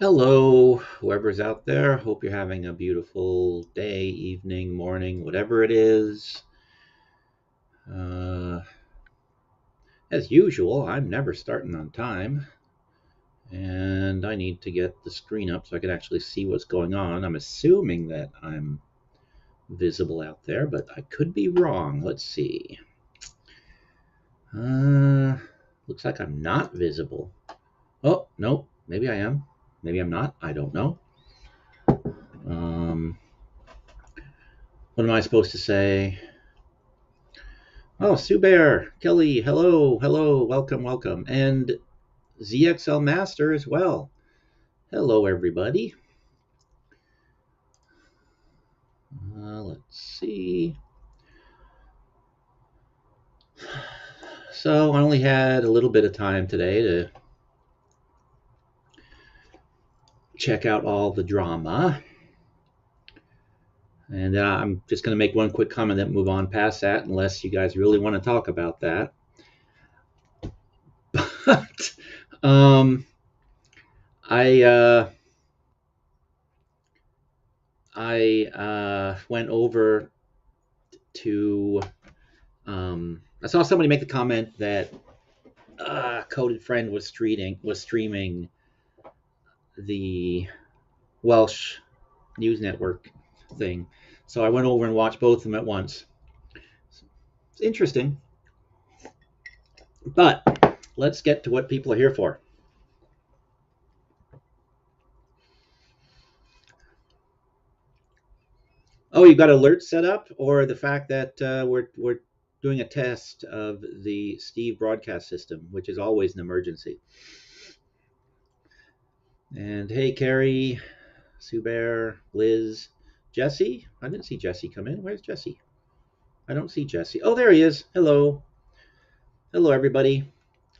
Hello, whoever's out there. Hope you're having a beautiful day, evening, morning, whatever it is. Uh, as usual, I'm never starting on time, and I need to get the screen up so I can actually see what's going on. I'm assuming that I'm visible out there, but I could be wrong. Let's see. Uh, Looks like I'm not visible. Oh, no, maybe I am. Maybe I'm not. I don't know. Um, what am I supposed to say? Oh, Sue Bear, Kelly, hello, hello, welcome, welcome. And ZXL Master as well. Hello, everybody. Let's see. So I only had a little bit of time today to check out all the drama. And I'm just going to make one quick comment and move on past that, unless you guys really want to talk about that. But I went over to I saw somebody make the comment that Coded Friend was streaming the Welsh news network thing, so I went over and watched both of them at once. It's interesting, but let's get to what people are here for. Oh, you got alerts set up, or the fact that we're doing a test of the Steve broadcast system, which is always an emergency. And hey, Carrie, Sue Bear, Liz, Jesse. I didn't see Jesse come in. Where's Jesse? I don't see Jesse. Oh, there he is. Hello. Hello, everybody.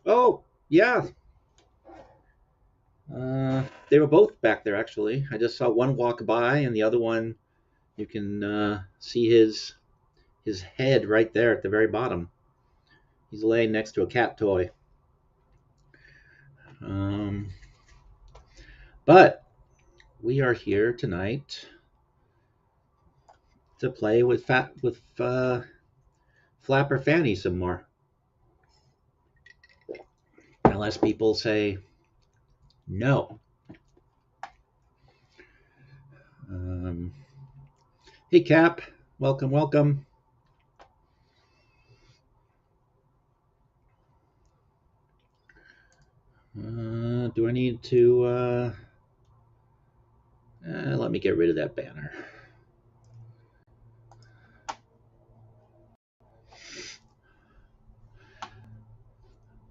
Oh, yeah. They were both back there, actually. I just saw one walk by, and the other one, you can see his head right there at the very bottom. He's laying next to a cat toy. Um, but we are here tonight to play with Flapper Fanny some more. Unless people say no. Um, hey, Cap. Welcome, welcome. Do I need to... let me get rid of that banner.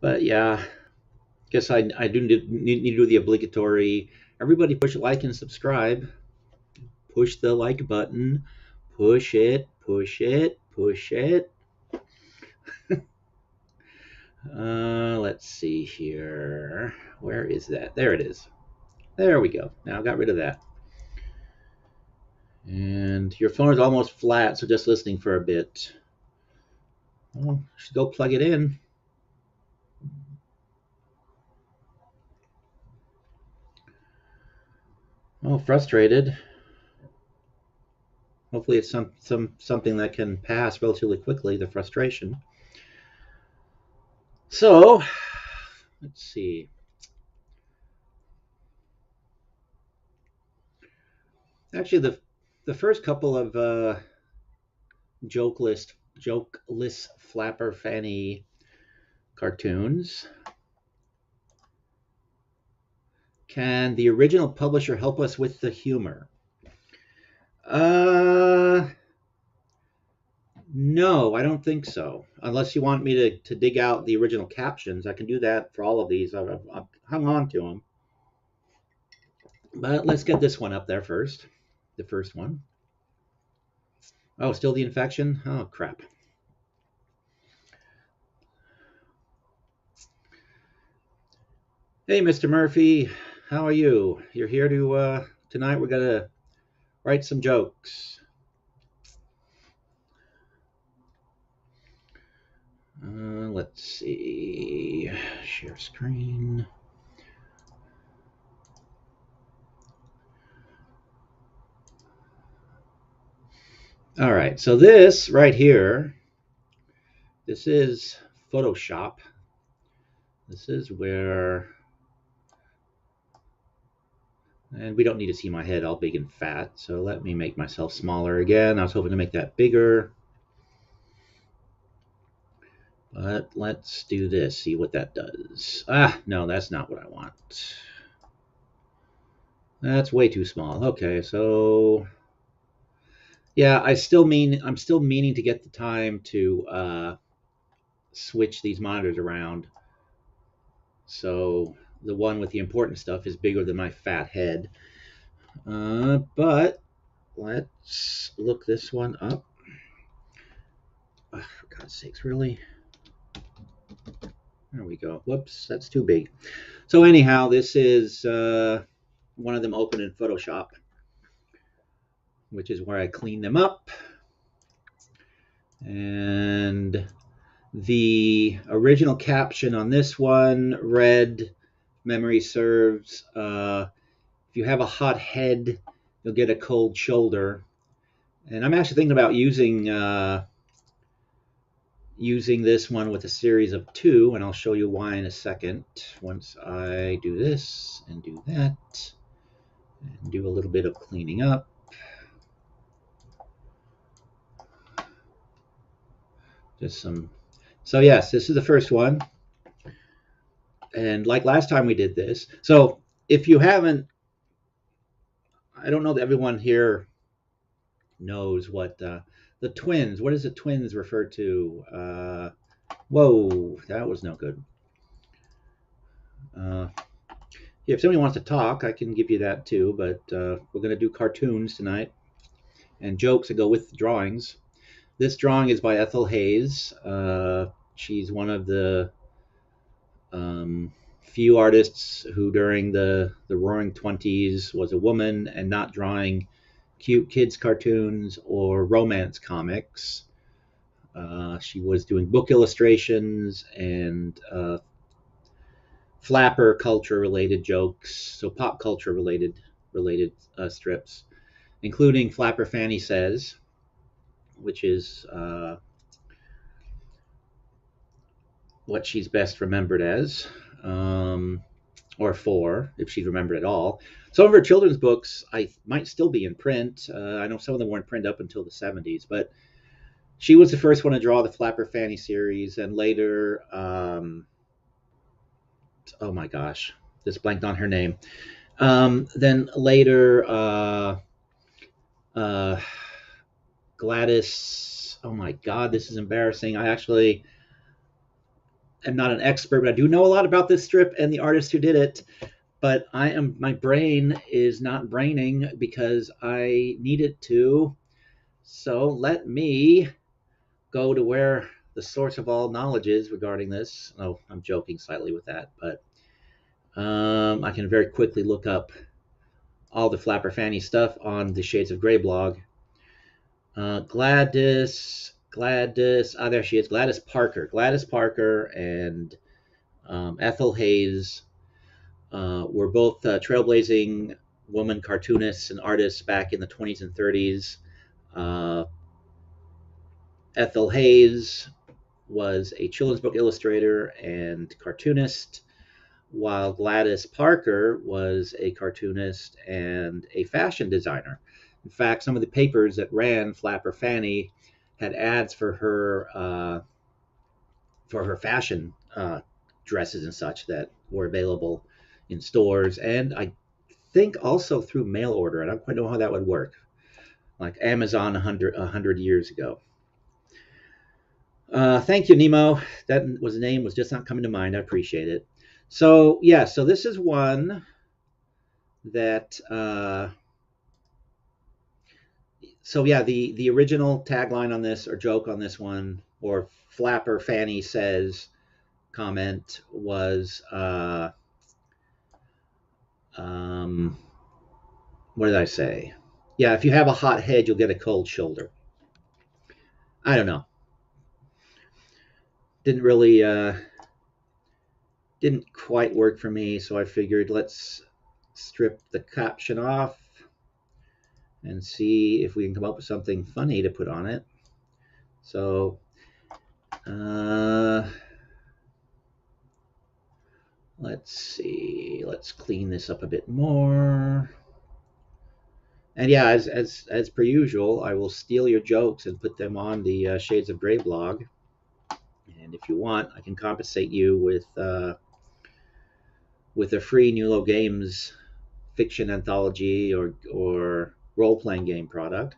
But yeah, guess I do need to do the obligatory. Everybody push like and subscribe. Push the like button. Push it, push it, push it. Let's see here. Where is that? There it is. There we go. Now I got rid of that. And your phone is almost flat, so just listening for a bit. Oh, should go plug it in. Oh, frustrated. Hopefully, it's something that can pass relatively quickly. The frustration. So, let's see. Actually, the first couple of jokeless Flapper Fanny cartoons. Can the original publisher help us with the humor? Uh, no, I don't think so. Unless you want me to dig out the original captions, I can do that for all of these. I've hung on to them. But let's get this one up there first. The first one. Oh, still the infection? Oh, crap. Hey, Mr. Murphy. How are you? You're here to, tonight we're going to write some jokes. Let's see. Share screen. All right, so this right here, this is Photoshop. This is where, and we don't need to see my head all big and fat, so let me make myself smaller again. I was hoping to make that bigger, but let's do this, see what that does. Ah, no, that's not what I want. That's way too small. Okay, so yeah, I'm still meaning to get the time to switch these monitors around. So the one with the important stuff is bigger than my fat head. But let's look this one up. Oh, for God's sakes, really? There we go. Whoops, that's too big. So anyhow, this is one of them open in Photoshop, which is where I clean them up. And the original caption on this one read, memory serves, if you have a hot head, you'll get a cold shoulder. And I'm actually thinking about using this one with a series of 2, and I'll show you why in a second. Once I do this and do that, and do a little bit of cleaning up. Just some. So yes, this is the first one. And like last time we did this. So if you haven't, I don't know that everyone here knows what the twins, what does the twins refer to? Whoa, that was no good. If somebody wants to talk, I can give you that too, but we're going to do cartoons tonight and jokes that go with the drawings. This drawing is by Ethel Hayes. She's one of the few artists who during the Roaring Twenties was a woman and not drawing cute kids cartoons or romance comics. She was doing book illustrations and flapper culture related jokes, so pop culture related strips, including Flapper Fanny Says, which is what she's best remembered as, or for, if she's remembered at all. Some of her children's books I might still be in print. I know some of them weren't print up until the 70s, but she was the first one to draw the Flapper Fanny series, and later, oh my gosh, just blanked on her name. Then later, uh, Gladys. Oh my God, this is embarrassing. I actually am not an expert, but I do know a lot about this strip and the artist who did it. But my brain is not braining because I need it to. So let me go to where the source of all knowledge is regarding this. Oh, I'm joking slightly with that, but I can very quickly look up all the Flapper Fanny stuff on the Shades of Grey blog. Gladys, there she is, Gladys Parker and Ethel Hayes were both trailblazing woman cartoonists and artists back in the 20s and 30s. Ethel Hayes was a children's book illustrator and cartoonist, while Gladys Parker was a cartoonist and a fashion designer. In fact, some of the papers that ran Flapper Fanny had ads for her fashion dresses and such that were available in stores, and I think also through mail order. I don't quite know how that would work, like Amazon 100 years ago. Thank you, Nemo. That was the name was just not coming to mind. I appreciate it. So yeah, so this is one that. So yeah, the original tagline on this or joke on this one, or Flapper Fanny Says comment was, what did I say? Yeah, if you have a hot head, you'll get a cold shoulder. I don't know. Didn't really didn't quite work for me, so I figured let's strip the caption off and see if we can come up with something funny to put on it. So let's see. Let's clean this up a bit more. And yeah, as per usual, I will steal your jokes and put them on the Shades of Grey blog. And if you want, I can compensate you with a free Nulo Games fiction anthology or role playing game product.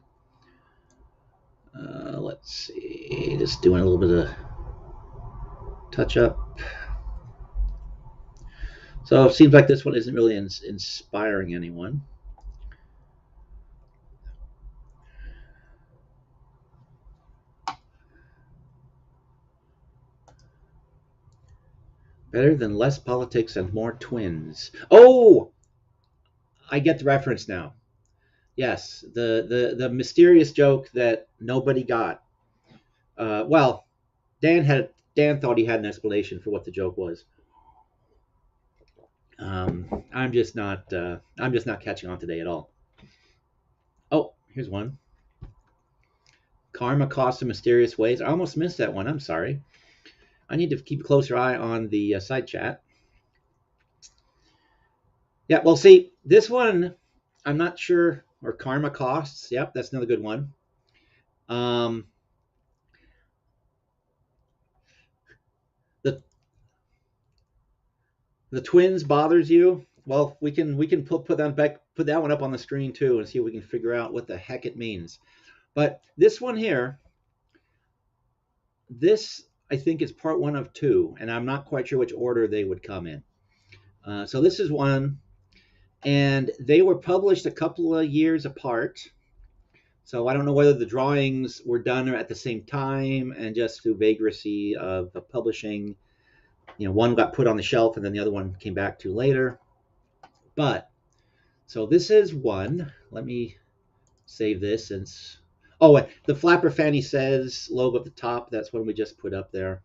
Let's see, just doing a little bit of touch up. So it seems like this one isn't really inspiring anyone. Better than less politics and more twins. Oh, I get the reference now. Yes, the mysterious joke that nobody got. Well, Dan thought he had an explanation for what the joke was. I'm just not catching on today at all. Oh, here's one. Karma costs in mysterious ways. I almost missed that one. I'm sorry. I need to keep a closer eye on the side chat. Yeah, well, see, this one, I'm not sure. Or karma costs. Yep, that's another good one. The the twins bothers you. Well, we can put that one up on the screen too and see if we can figure out what the heck it means. But this one here, this I think is part one of two, and I'm not quite sure which order they would come in. So this is one, and they were published a couple of years apart. So I don't know whether the drawings were done at the same time and just through vagrancy of publishing, one got put on the shelf and then the other one came back to later. But so this is one. Let me save this since. Oh, the Flapper Fanny says logo at the top. That's one we just put up there.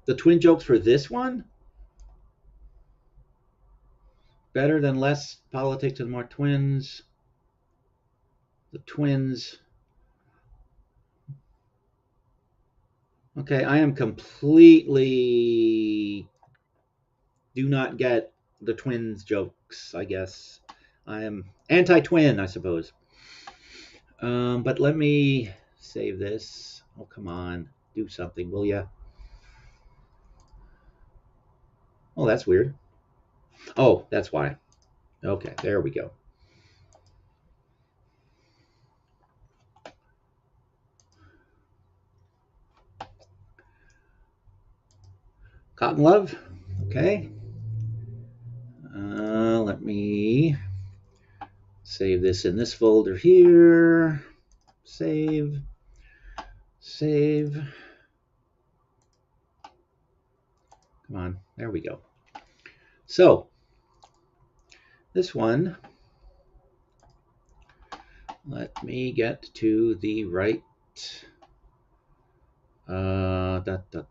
The twin jokes for this one? Better than less politics and more twins. The twins. Okay, I am completely do not get the twins jokes, I guess. I am anti-twin, I suppose. But let me save this. Oh, come on. Do something, will ya? Oh, that's weird. Oh, that's why. Okay, there we go. Cotton Love. Okay. Let me save this in this folder here. Save. Save. Come on. There we go. So, this one, let me get to the right. Move that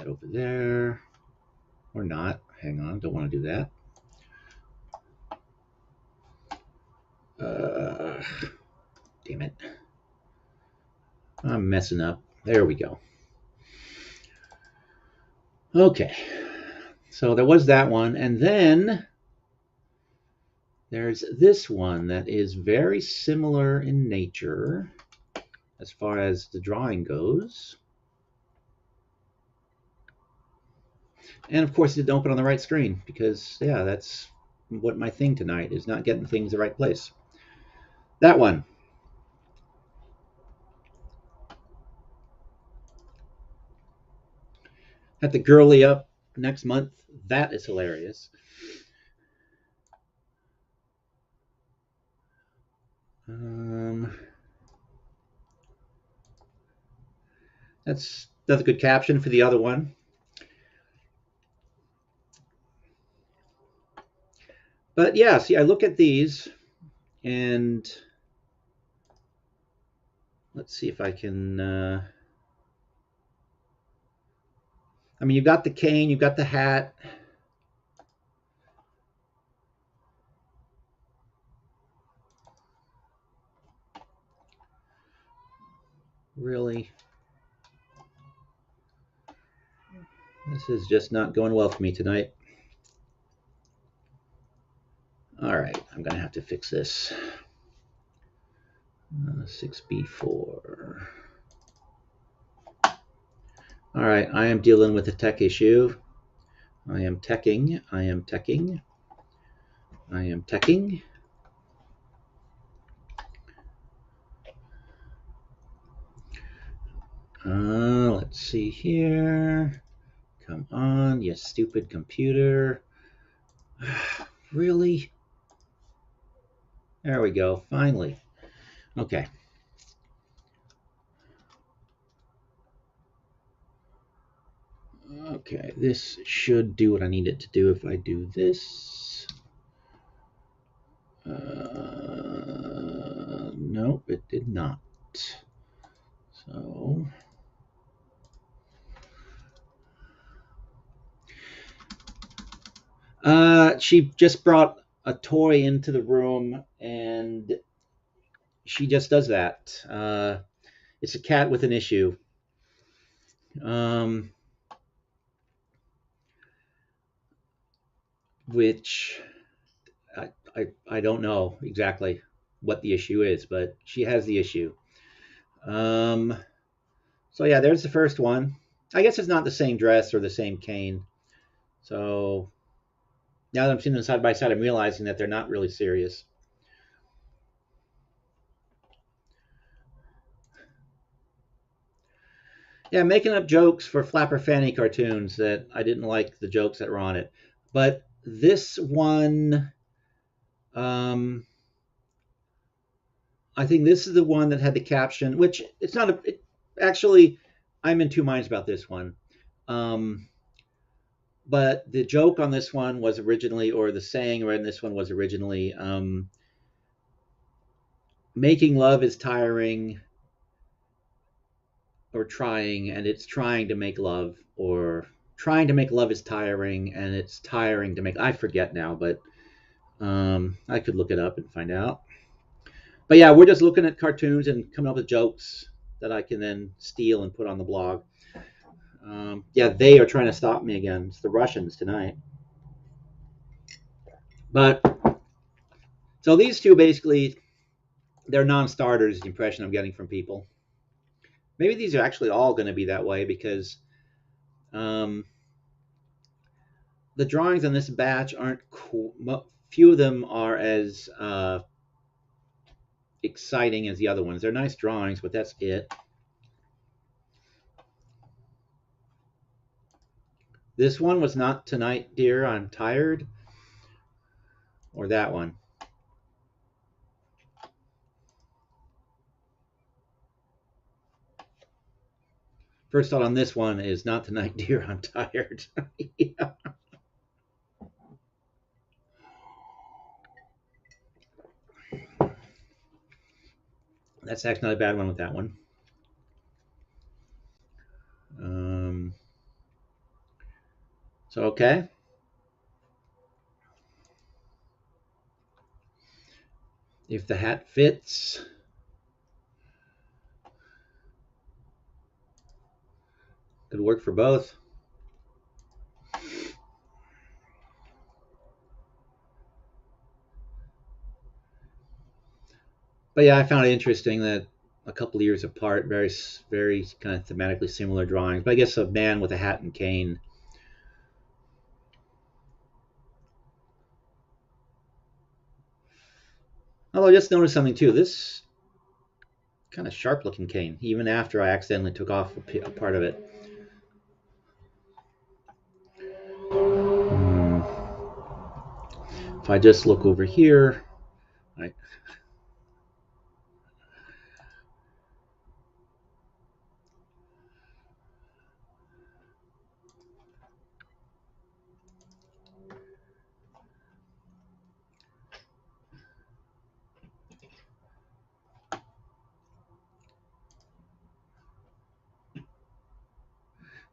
over there. Or not. Hang on. Don't want to do that. Damn it. I'm messing up. There we go. Okay. So there was that one. And then there's this one that is very similar in nature as far as the drawing goes. And of course, it didn't open on the right screen because, yeah, that's what my thing tonight is, not getting things the right place. That one. At the girly up next month. That is hilarious. That's a good caption for the other one. But yeah, see, I look at these and let's see if I can. I mean, you've got the cane, you've got the hat. Really, this is just not going well for me tonight. All right, I'm gonna have to fix this. 6B4. All right, I am dealing with a tech issue. I am teching. I am teching. I am teching. Let's see here. Come on, you stupid computer. Really? There we go, finally. Okay. Okay, this should do what I need it to do if I do this. Nope, it did not. So... she just brought a toy into the room, and she just does that. It's a cat with an issue. Which I don't know exactly what the issue is, but she has the issue. So yeah, there's the first one. I guess it's not the same dress or the same cane. So now that I'm seeing them side by side, I'm realizing that they're not really serious. Yeah, I'm making up jokes for Flapper Fanny cartoons that I didn't like the jokes that were on it. But this one, I think this is the one that had the caption, which it's not a. Actually, I'm in two minds about this one. But the joke on this one was originally, or the saying in this one was originally, making love is tiring or trying, and it's trying to make love, or trying to make love is tiring, and it's tiring to make. I forget now, but I could look it up and find out. But yeah, we're just looking at cartoons and coming up with jokes that I can then steal and put on the blog. Yeah, they are trying to stop me again. It's the Russians tonight. But so these two basically, they're non-starters. The impression I'm getting from people. Maybe these are actually all going to be that way because the drawings on this batch aren't cool. Few of them are as exciting as the other ones. They're nice drawings, but that's it. This one was not Tonight, Dear, I'm Tired. Or that one. First thought on this one is not Tonight, Dear, I'm Tired. Yeah. That's actually not a bad one with that one. So, okay. If the hat fits, could work for both. But yeah, I found it interesting that a couple of years apart, very, very kind of thematically similar drawings. But I guess a man with a hat and cane. Although I just noticed something too. This kind of sharp-looking cane, even after I accidentally took off a part of it. If I just look over here, right.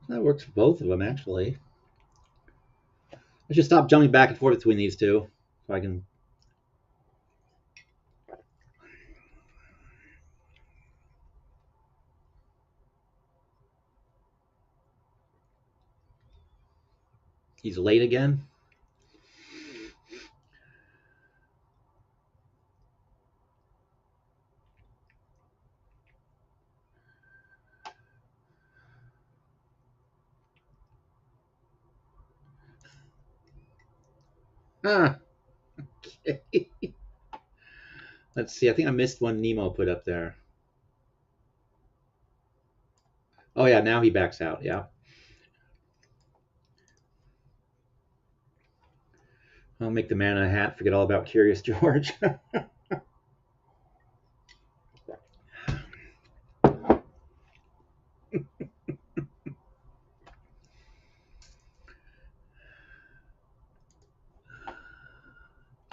That works for both of them, actually. I should stop jumping back and forth between these two so I can. He's late again. Ah, okay. Let's see. I think I missed one Nemo put up there. Oh yeah, now he backs out. Yeah. I'll make the man in a hat forget all about Curious George.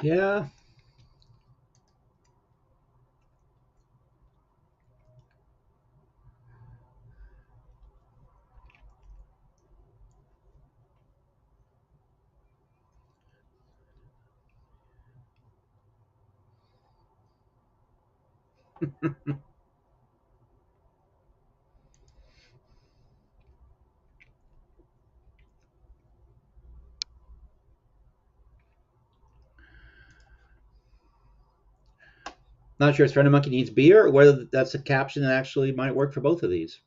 Yeah. Not sure if Friend of Monkey needs beer or whether that's a caption that actually might work for both of these.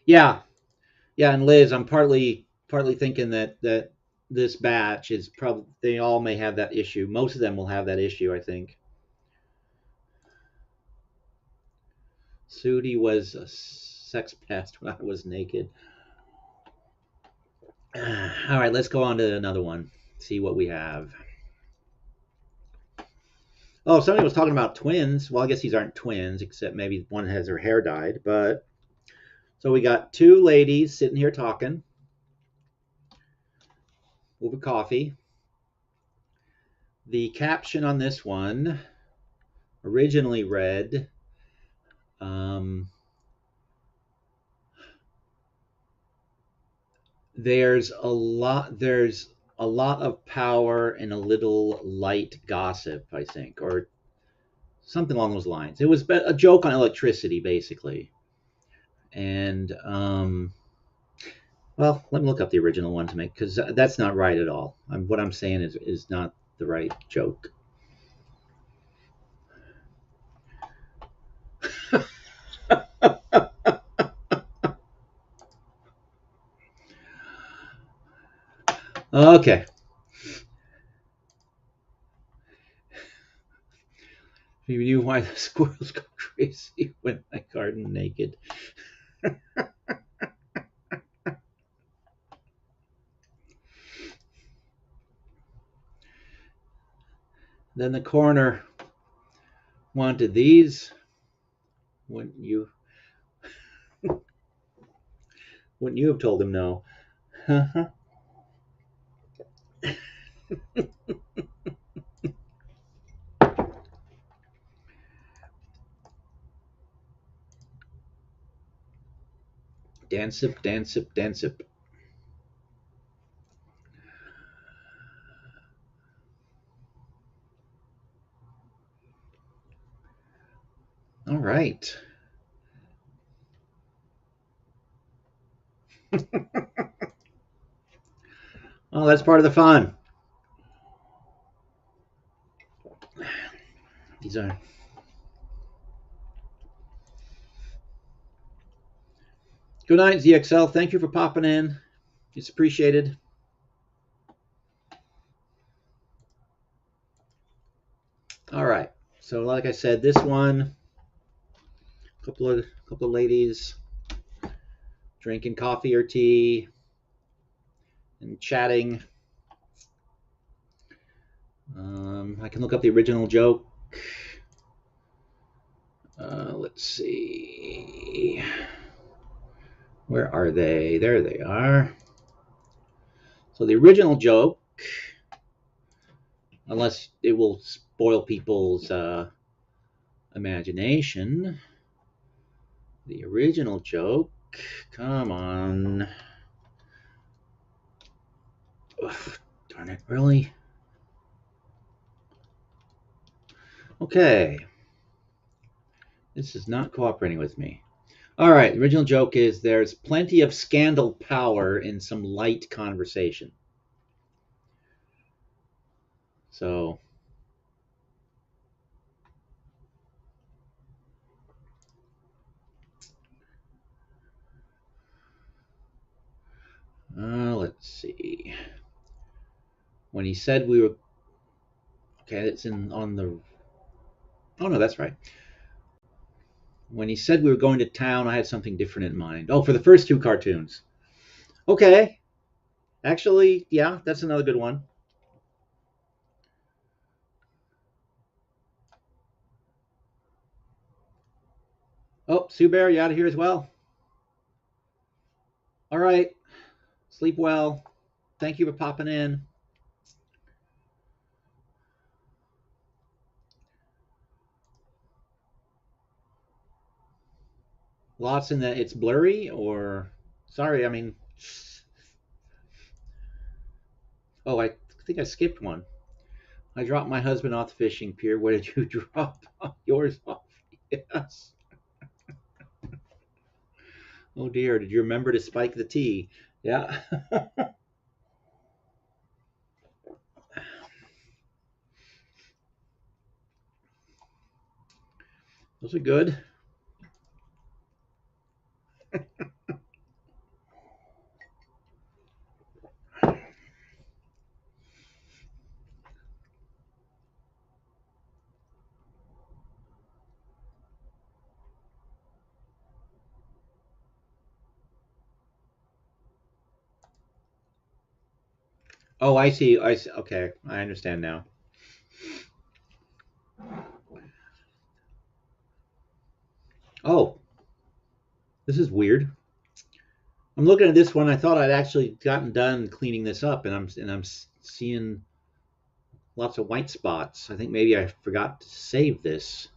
Yeah, yeah, and Liz, I'm partly thinking that this batch is probably they all may have that issue. Most of them will have that issue, I think. Sudi was a sex pest when I was naked. All right, let's go on to another one. See what we have. Oh, somebody was talking about twins. Well, I guess these aren't twins, except maybe one has her hair dyed. But so we got two ladies sitting here talking over coffee. The caption on this one originally read, um, "There's a lot of power and a little light gossip," I think, or something along those lines. It was a joke on electricity, basically. And well, let me look up the original one to make because that's not right at all. What I'm saying is not the right joke. Okay. You knew why the squirrels go crazy when I garden naked. Then the coroner wanted these. Wouldn't you? Wouldn't you have told him no? Dancip, dancip, dancip. All right. Well, that's part of the fun. These are. Good night, ZXL. Thank you for popping in. It's appreciated. All right. So, like I said, this one, couple of ladies drinking coffee or tea and chatting. I can look up the original joke. Let's see. Where are they? There they are. So the original joke, unless it will spoil people's imagination, The original joke. Come on. Ugh, darn it, really? Okay. This is not cooperating with me. All right, the original joke is there's plenty of scandal power in some light conversation. So, let's see. When he said we were okay, it's in on the. Oh no, that's right. When he said we were going to town, I had something different in mind. Oh, for the first two cartoons. Okay, actually, yeah, that's another good one. Oh, Sue Bear, you out of here as well? All right, sleep well. Thank you for popping in. Lots in that it's blurry or sorry, I mean oh I think I skipped one. I dropped my husband off the fishing pier. Where did you drop yours off? Yes. Oh dear, did you remember to spike the tea? Yeah. Those are good. Oh, I see. I see. Okay, I understand now. Oh, this is weird. I'm looking at this one. I thought I'd actually gotten done cleaning this up, and I'm seeing lots of white spots. I think maybe I forgot to save this.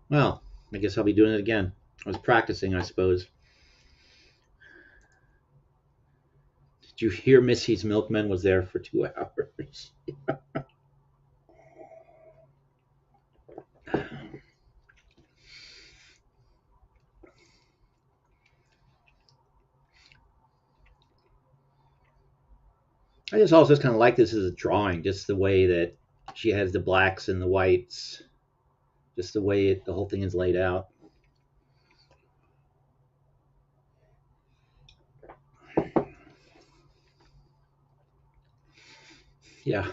Well, I guess I'll be doing it again. I was practicing, I suppose. Did you hear Missy's milkman was there for 2 hours? I just also kind of like this as a drawing, just the way that she has the blacks and the whites, just the way the whole thing is laid out. Yeah.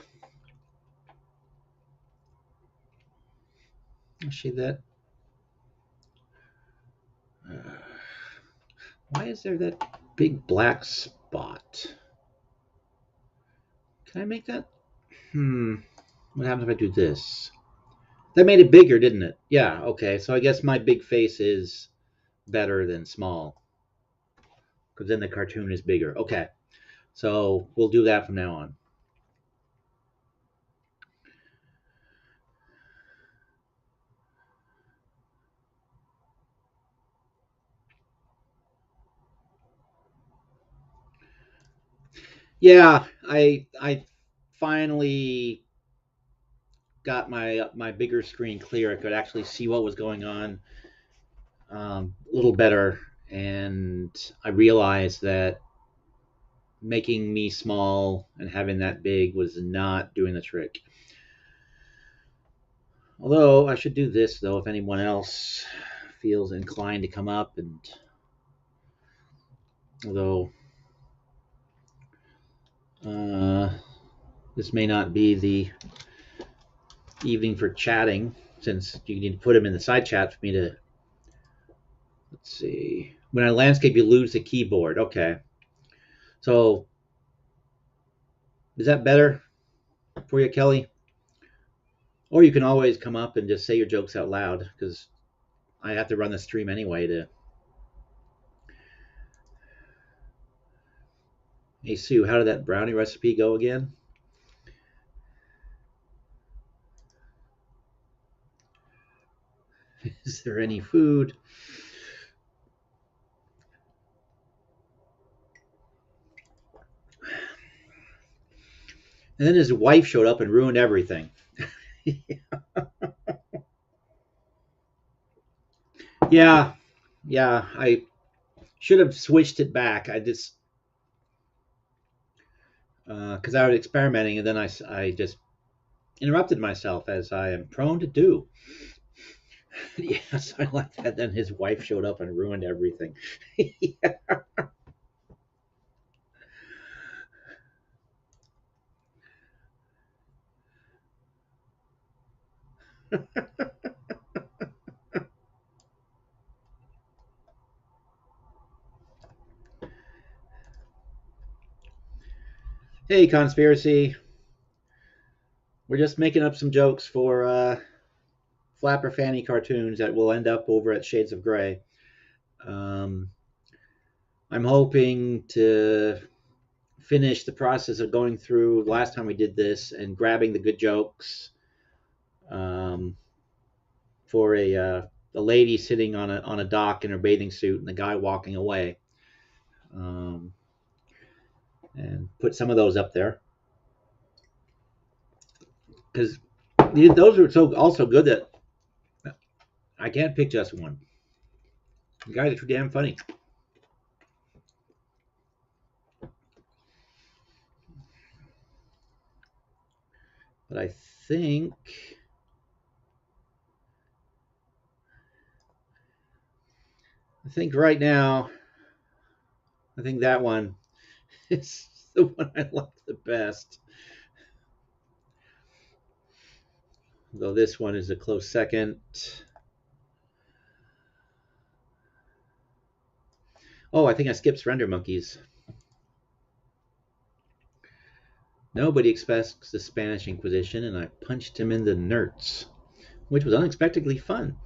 I see that. Uh, why is there that big black spot? Can I make that? What happens if I do this? That made it bigger, didn't it? Yeah, okay. So I guess my big face is better than small because then the cartoon is bigger. Okay. So we'll do that from now on. Yeah, I finally got my bigger screen clear. I could actually see what was going on a little better, and I realized that making me small and having that big was not doing the trick. Although I should do this though if anyone else feels inclined to come up, and although uh, this may not be the evening for chatting, since you need to put them in the side chat for me to. Let's see. When I landscape, you lose the keyboard. Okay. So is that better for you, Kelly? Or you can always come up and just say your jokes out loud because I have to run the stream anyway to. Hey Sue, how did that brownie recipe go again? Is there any food? And then his wife showed up and ruined everything. Yeah, yeah. I should have switched it back. I just because I was experimenting, and then I just interrupted myself as I am prone to do. Yes, I like that. Then his wife showed up and ruined everything. Yeah. Hey, conspiracy. We're just making up some jokes for Flapper Fanny cartoons that will end up over at Shades of Grey. Um, I'm hoping to finish the process of going through last time we did this and grabbing the good jokes um, for a lady sitting on a dock in her bathing suit and the guy walking away, um, and put some of those up there because those are so also good that I can't pick just one. The guys are too damn funny. But think I think right now I think that one is the one I like the best. Though this one is a close second. Oh, I think I skipped Surrender Monkeys. Nobody expects the Spanish Inquisition, and I punched him in the nerds, which was unexpectedly fun.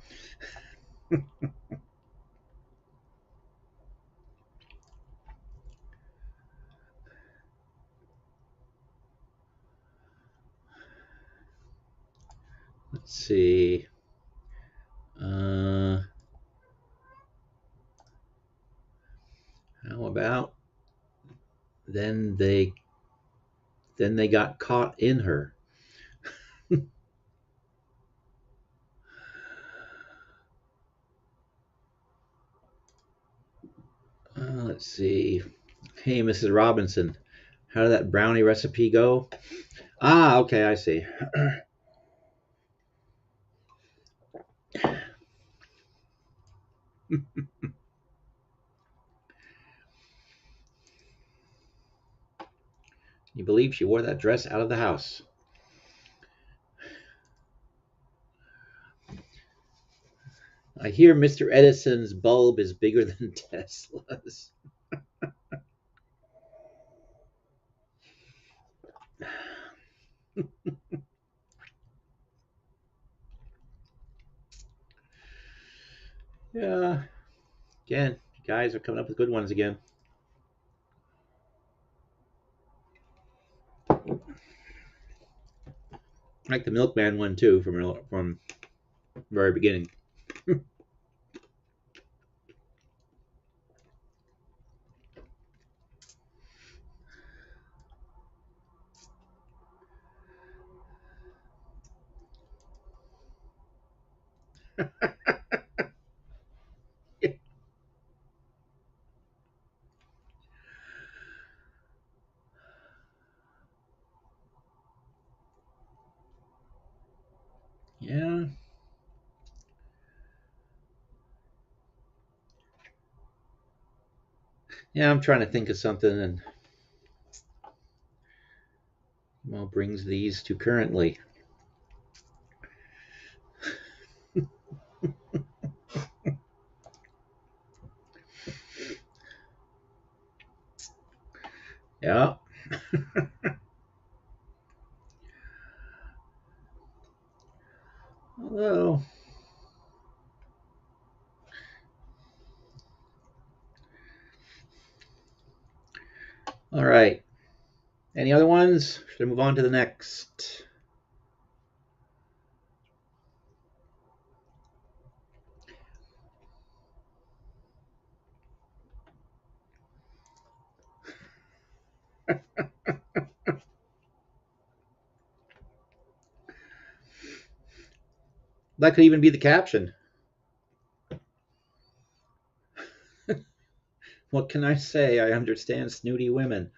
Let's see. How about then they got caught in her. Let's see. Hey, Mrs. Robinson, how did that brownie recipe go? Ah, okay, I see. You believe she wore that dress out of the house? I hear Mr. Edison's bulb is bigger than Tesla's. Yeah. Again, you guys are coming up with good ones again. I like the Milkman one too from the very beginning. Yeah. Yeah, I'm trying to think of something and well brings these to currently. Yeah. Although all right. Any other ones? Should I move on to the next? That could even be the caption. What can I say? I understand snooty women.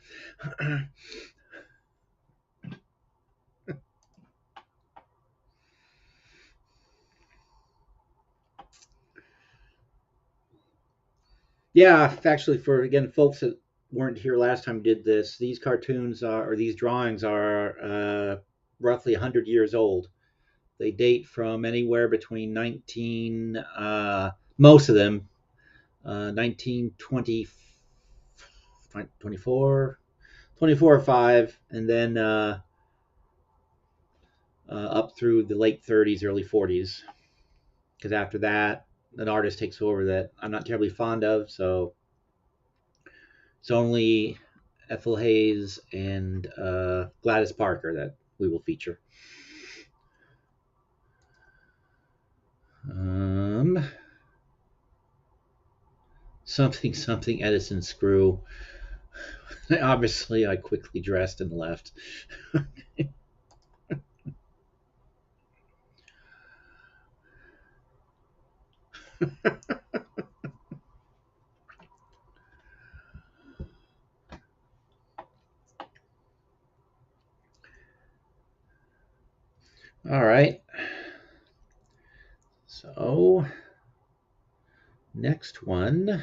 Yeah, actually, for again, folks that weren't here last time we did this, these cartoons are, or these drawings are roughly 100 years old. They date from anywhere between most of them, 1920, 24, 24 or 5, and then up through the late 30s, early 40s. Because after that, an artist takes over that I'm not terribly fond of, so it's only Ethel Hayes and Gladys Parker that we will feature. Something Edison screw. Obviously, I quickly dressed and left. All right. So, next one.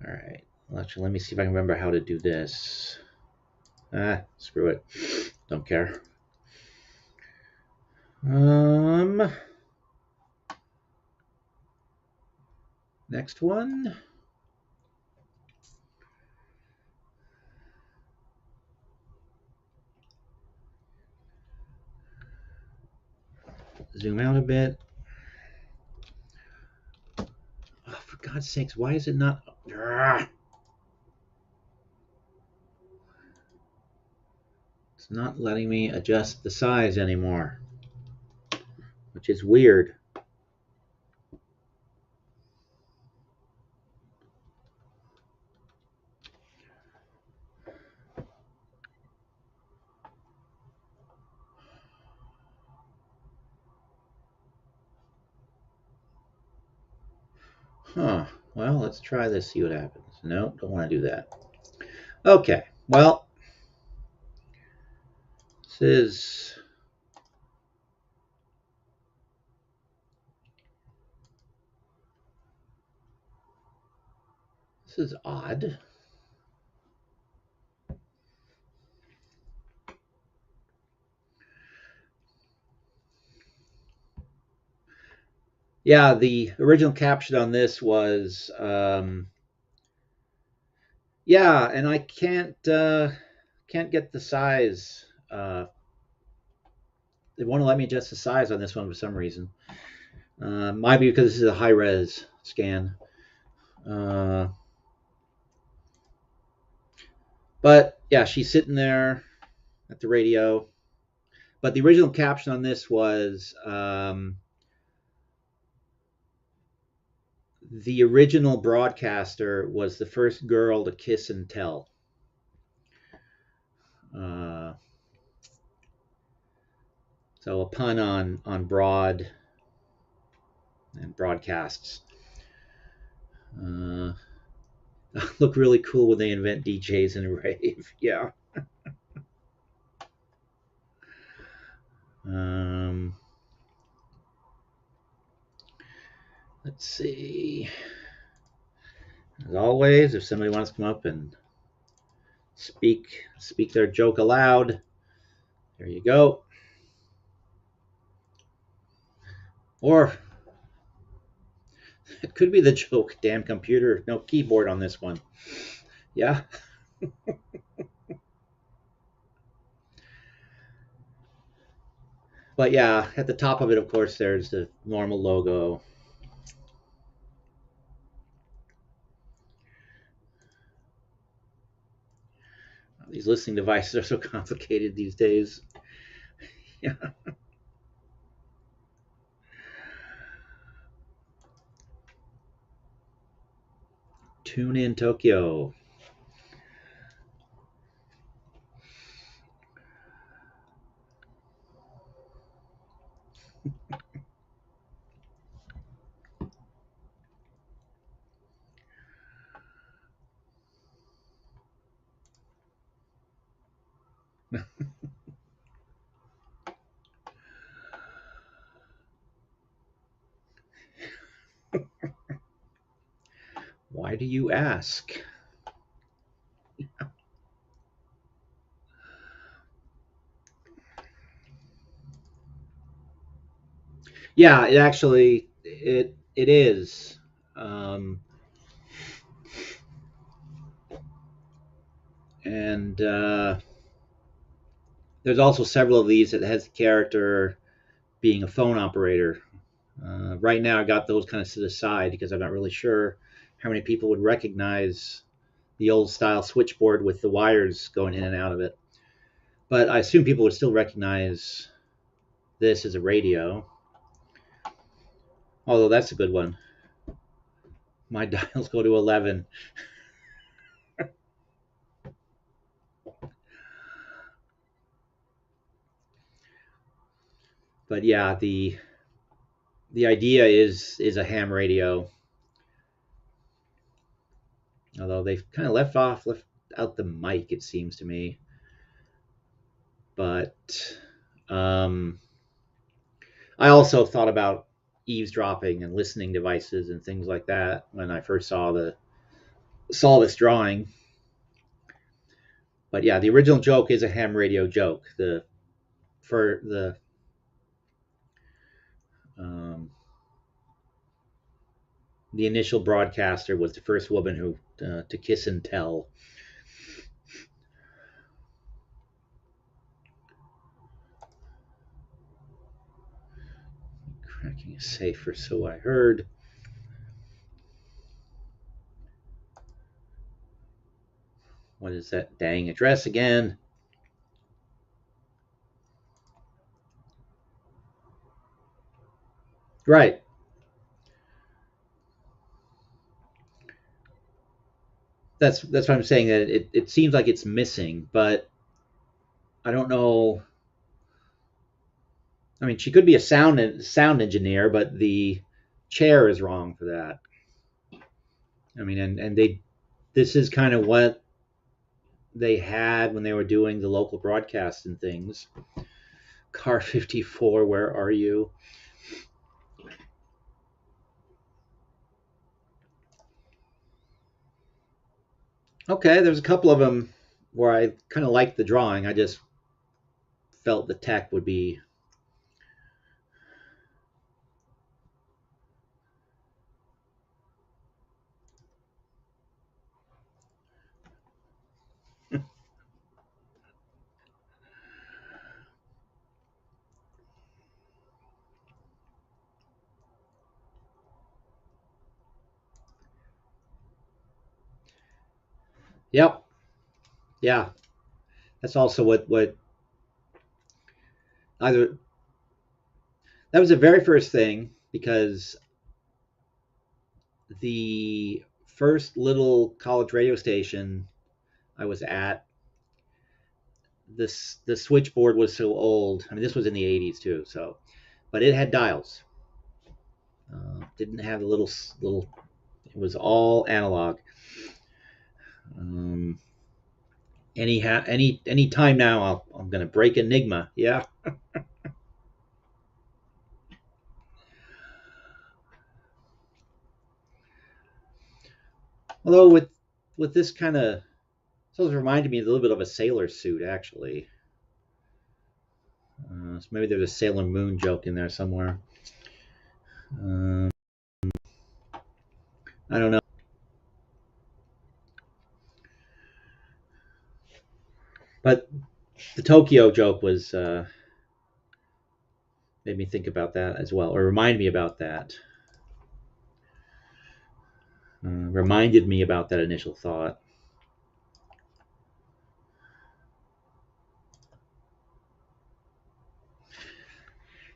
All right. Well, actually, let me see if I can remember how to do this. Screw it. Don't care. Next one. Zoom out a bit. Oh, for God's sakes, why is it not? It's not letting me adjust the size anymore, which is weird. Huh. Well, let's try this, see what happens. No, don't want to do that. Okay. Well, this is odd. Yeah, the original caption on this was, yeah, and I can't get the size. They won't let me adjust the size on this one for some reason. Might be because this is a high res scan. But yeah, she's sitting there at the radio. But the original caption on this was, the original broadcaster was the first girl to kiss and tell. So a pun on broad and broadcasts. Look really cool when they invent DJs and rave. Yeah. Let's see. As always, if somebody wants to come up and speak their joke aloud, there you go. Or it could be the joke. Damn computer, no keyboard on this one. Yeah. But yeah, at the top of it, of course, there's the normal logo. These listening devices are so complicated these days. Yeah. Tune in Tokyo. Why do you ask? Yeah, it is. Um, and there's also several of these that has the character being a phone operator. Right now, I got those kind of set aside because I'm not really sure how many people would recognize the old style switchboard with the wires going in and out of it. But I assume people would still recognize this as a radio. Although that's a good one. My dials go to 11. But yeah, the idea is a ham radio. Although they've kind of left out the mic, it seems to me. But I also thought about eavesdropping and listening devices and things like that when I first saw this drawing. But yeah, the original joke is a ham radio joke. For um, the initial broadcaster was the first woman who to kiss and tell. Cracking a safe, or so I heard. What is that dang address again? Right. That's what I'm saying. That it seems like it's missing, but I don't know. I mean, she could be a sound engineer, but the chair is wrong for that. I mean, and they this is kind of what they had when they were doing the local broadcasts and things. Car 54, where are you? Okay, there's a couple of them where I kind of liked the drawing. I just felt the tech would be. Yep. Yeah. That's also what either that was the very first thing because the first little college radio station I was at, the switchboard was so old. I mean, this was in the 80s too, so but it had dials. Didn't have the little. It was all analog. Um, any time now, I'm gonna break Enigma. Yeah. Although with this kind of, so it reminded me a little bit of a sailor suit actually. So maybe there's a Sailor Moon joke in there somewhere. Um, I don't know. But the Tokyo joke was made me think about that as well, or remind me about that. Reminded me about that initial thought.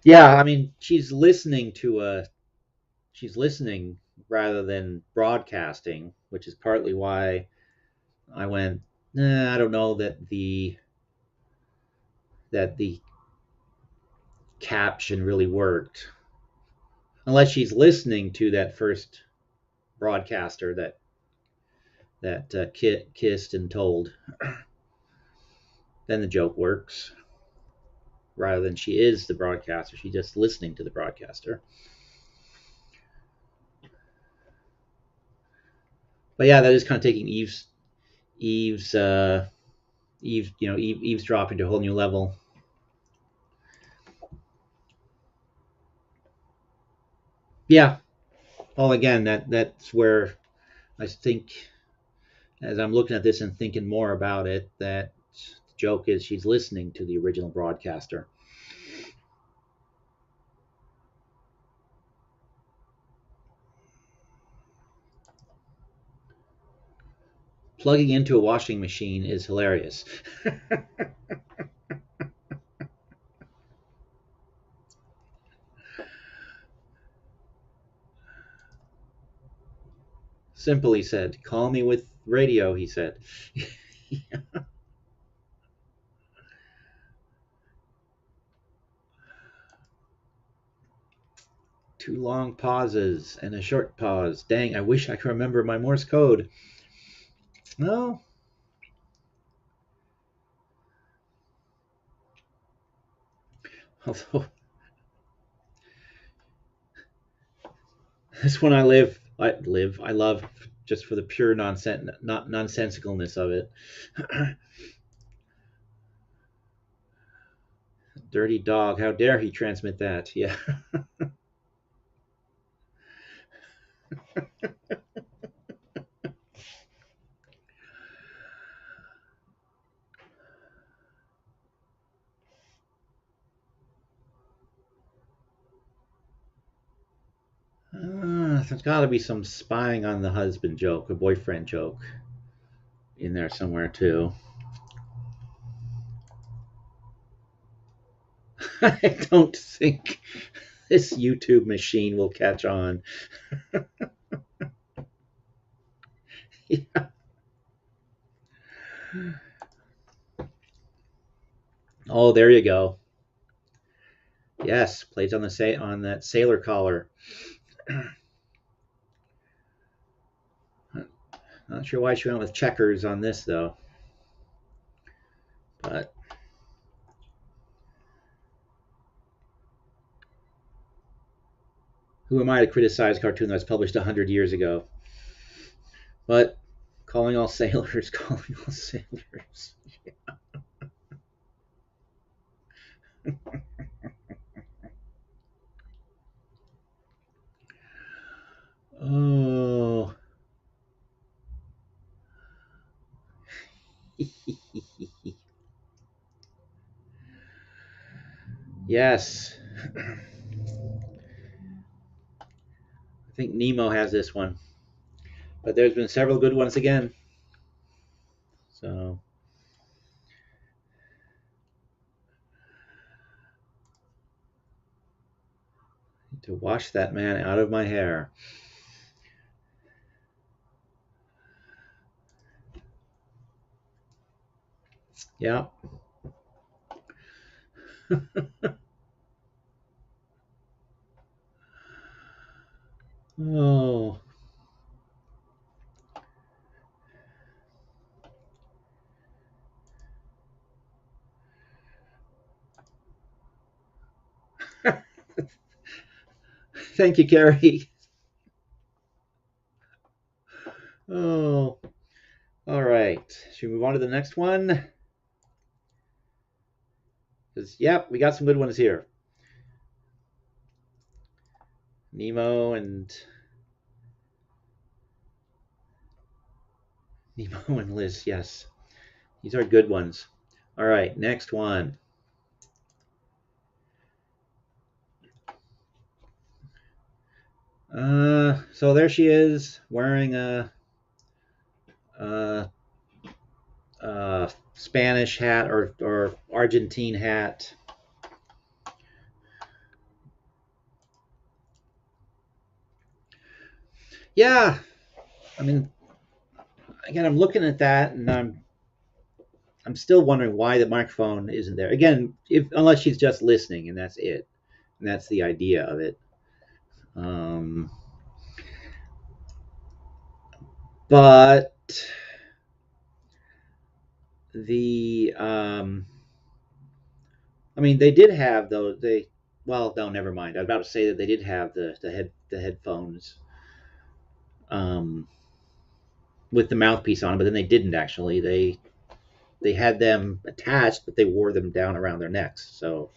Yeah, I mean, she's listening rather than broadcasting, which is partly why I went. I don't know that the caption really worked, unless she's listening to that first broadcaster that kissed and told. then the joke works. Rather than she is the broadcaster, she's just listening to the broadcaster. But yeah, that is kind of taking eavesdropping to a whole new level. Yeah. Well, again, that's where I think, as I'm looking at this and thinking more about it, that the joke is she's listening to the original broadcaster. Plugging into a washing machine is hilarious. Simple, he said. Call me with radio, he said. Two long pauses and a short pause. Dang, I wish I could remember my Morse code. No. Although, this one I love just for the pure nonsensicalness of it. Dirty dog, how dare he transmit that? Yeah. There's got to be some spying on the husband joke, a boyfriend joke in there somewhere too. I don't think this YouTube machine will catch on. Yeah. Oh, there you go. Yes, plays on that sailor collar. Not sure why she went with checkers on this though, but who am I to criticize a cartoon that was published 100 years ago? But calling all sailors. Oh. Yes. I think Nemo has this one. But there's been several good ones again. So to wash that man out of my hair. Yeah. Oh. Thank you, Carrie. Oh. All right. Should we move on to the next one? Because, yep, we got some good ones here. Nemo and Liz, yes. These are good ones. All right, next one. So there she is wearing a Spanish hat or Argentine hat. Yeah, I mean, again, I'm looking at that and I'm still wondering why the microphone isn't there. Again, unless she's just listening and that's it, and that's the idea of it. But the I mean, they did have those. Well, no, never mind. I was about to say that they did have the headphones um, with the mouthpiece on, but then they didn't actually. They had them attached, but they wore them down around their necks. So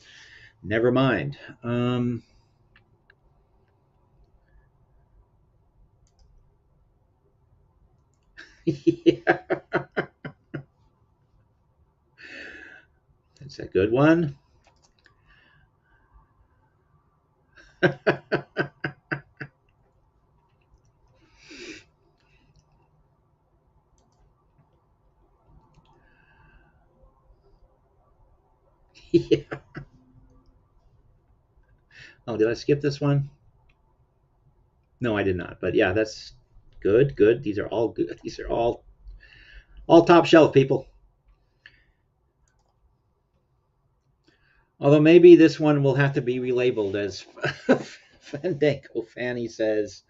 never mind. Yeah, that's a good one. Yeah. Oh, did I skip this one? No, I did not. But yeah, that's good. Good. These are all good. These are all top shelf, people. Although maybe this one will have to be relabeled as Fandango Fanny says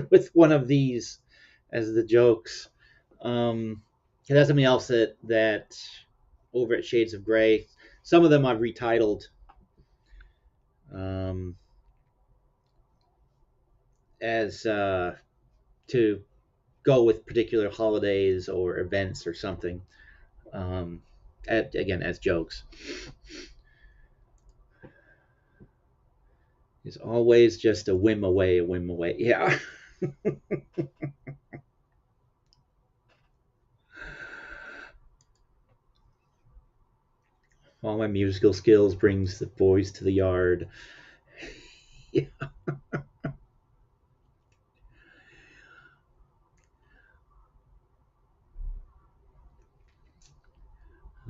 with one of these as the jokes. It has something else that over at Shades of Grey. Some of them I've retitled um, as to go with particular holidays or events or something. Um, again, as jokes. It's always just a whim away, a whim away. Yeah. All my musical skills brings the boys to the yard. Yeah.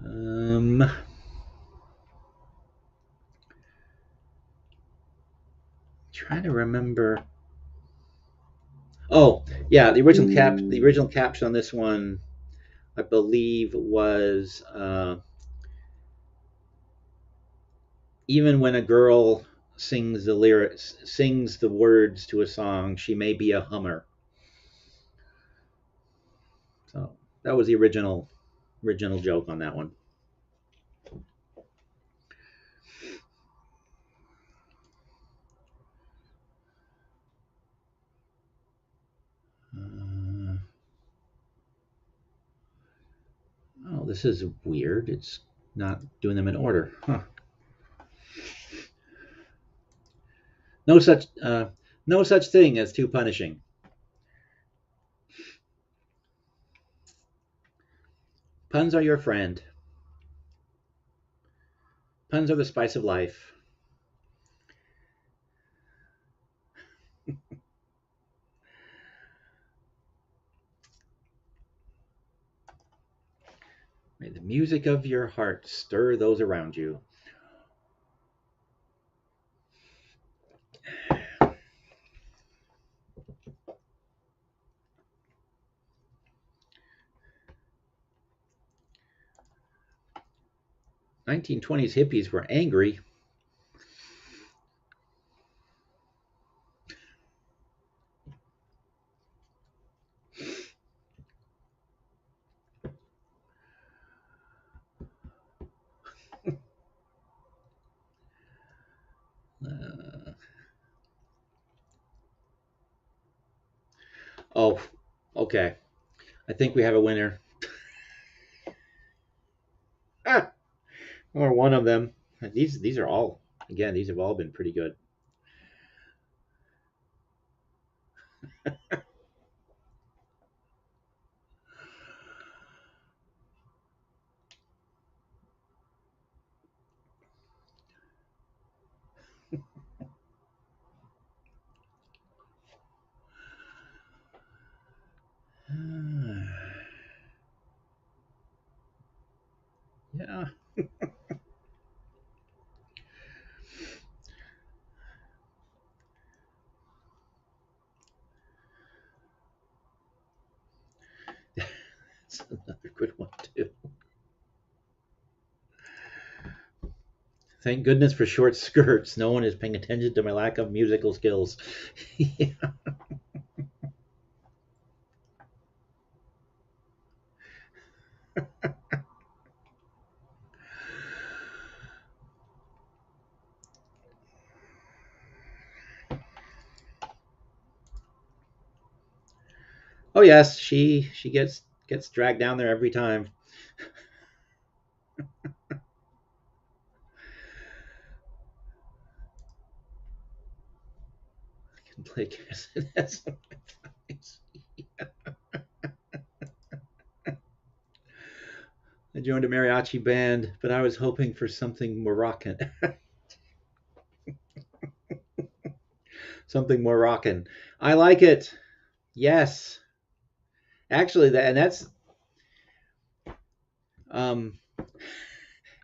Um, trying to remember. Oh, yeah, the original caption on this one, I believe, was even when a girl sings the words to a song, she may be a hummer. So that was the original joke on that one. Uh, oh, this is weird. It's not doing them in order. Huh. No such no such thing as too punishing. Puns are your friend. Puns are the spice of life. May the music of your heart stir those around you. 1920s hippies were angry. Uh, oh, okay. I think we have a winner. Ah, or one of them. These are all again. These have all been pretty good. Yeah. That's another good one too. Thank goodness for short skirts. No one is paying attention to my lack of musical skills. Yeah. Oh yes, she gets dragged down there every time. I can play castanets. I joined a mariachi band, but I was hoping for something Moroccan. Something Moroccan. I like it. Yes. Actually, that's um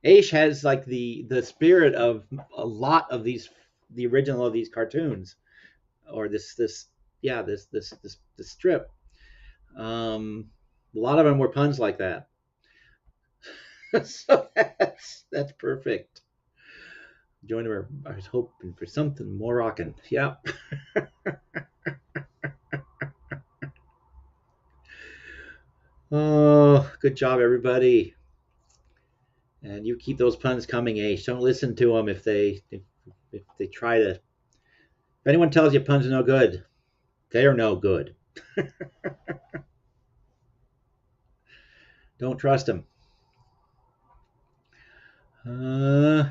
Aish has like the spirit of a lot of these, the original of these cartoons, or this yeah, this strip. A lot of them were puns like that. So that's perfect. Joined her. I was hoping for something more rocking. Yeah. Oh, good job, everybody. And you keep those puns coming, Ace. Don't listen to them if they try to. If anyone tells you puns are no good, they are no good. Don't trust them. All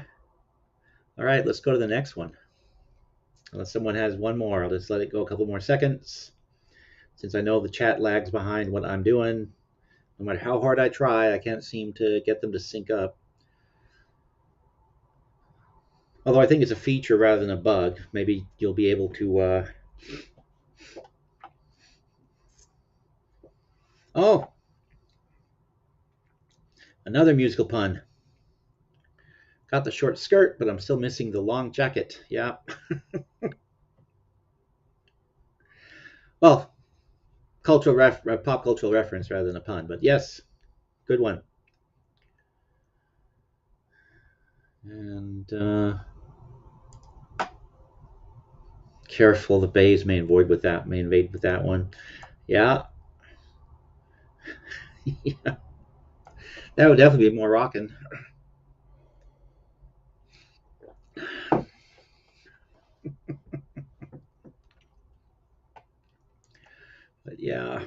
right, let's go to the next one. Unless someone has one more, I'll just let it go a couple more seconds. Since I know the chat lags behind what I'm doing, no matter how hard I try, I can't seem to get them to sync up. Although I think it's a feature rather than a bug. Maybe you'll be able to. Oh, another musical pun. Got the short skirt, but I'm still missing the long jacket. Yeah. Well, pop cultural reference rather than a pun, but yes, good one. And careful, the bays may invade with that one. Yeah. Yeah. That would definitely be more rocking. But yeah.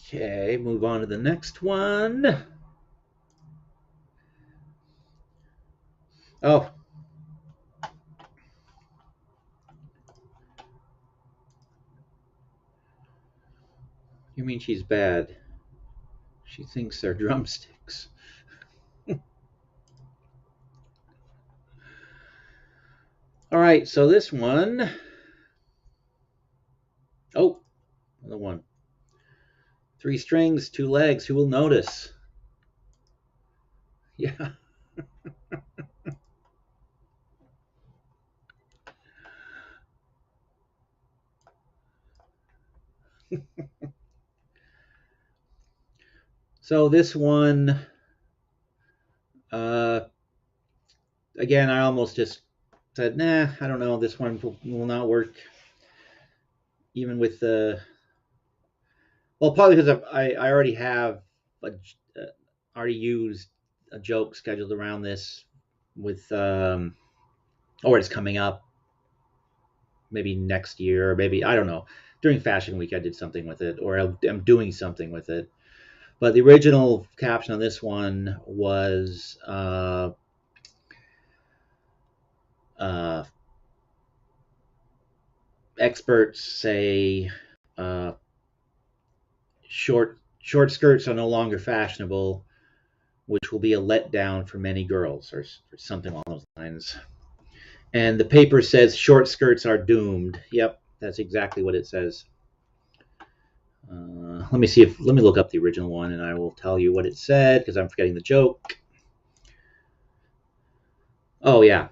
Okay, move on to the next one. Oh. You mean she's bad? She thinks they're drumsticks. All right, so this one. Oh, another one. 3 strings, 2 legs. Who will notice? Yeah. So this one, uh, again, I almost just said, nah, I don't know. This one will not work, even with the. Well, probably because I already have already used a joke scheduled around this with, or it's coming up maybe next year, or maybe I don't know. During Fashion Week, I did something with it, or I'm doing something with it. But the original caption on this one was uh, experts say uh, short skirts are no longer fashionable, which will be a letdown for many girls, or something along those lines. And the paper says short skirts are doomed. Yep, that's exactly what it says. Let me look up the original one, and I will tell you what it said because I'm forgetting the joke. Oh yeah,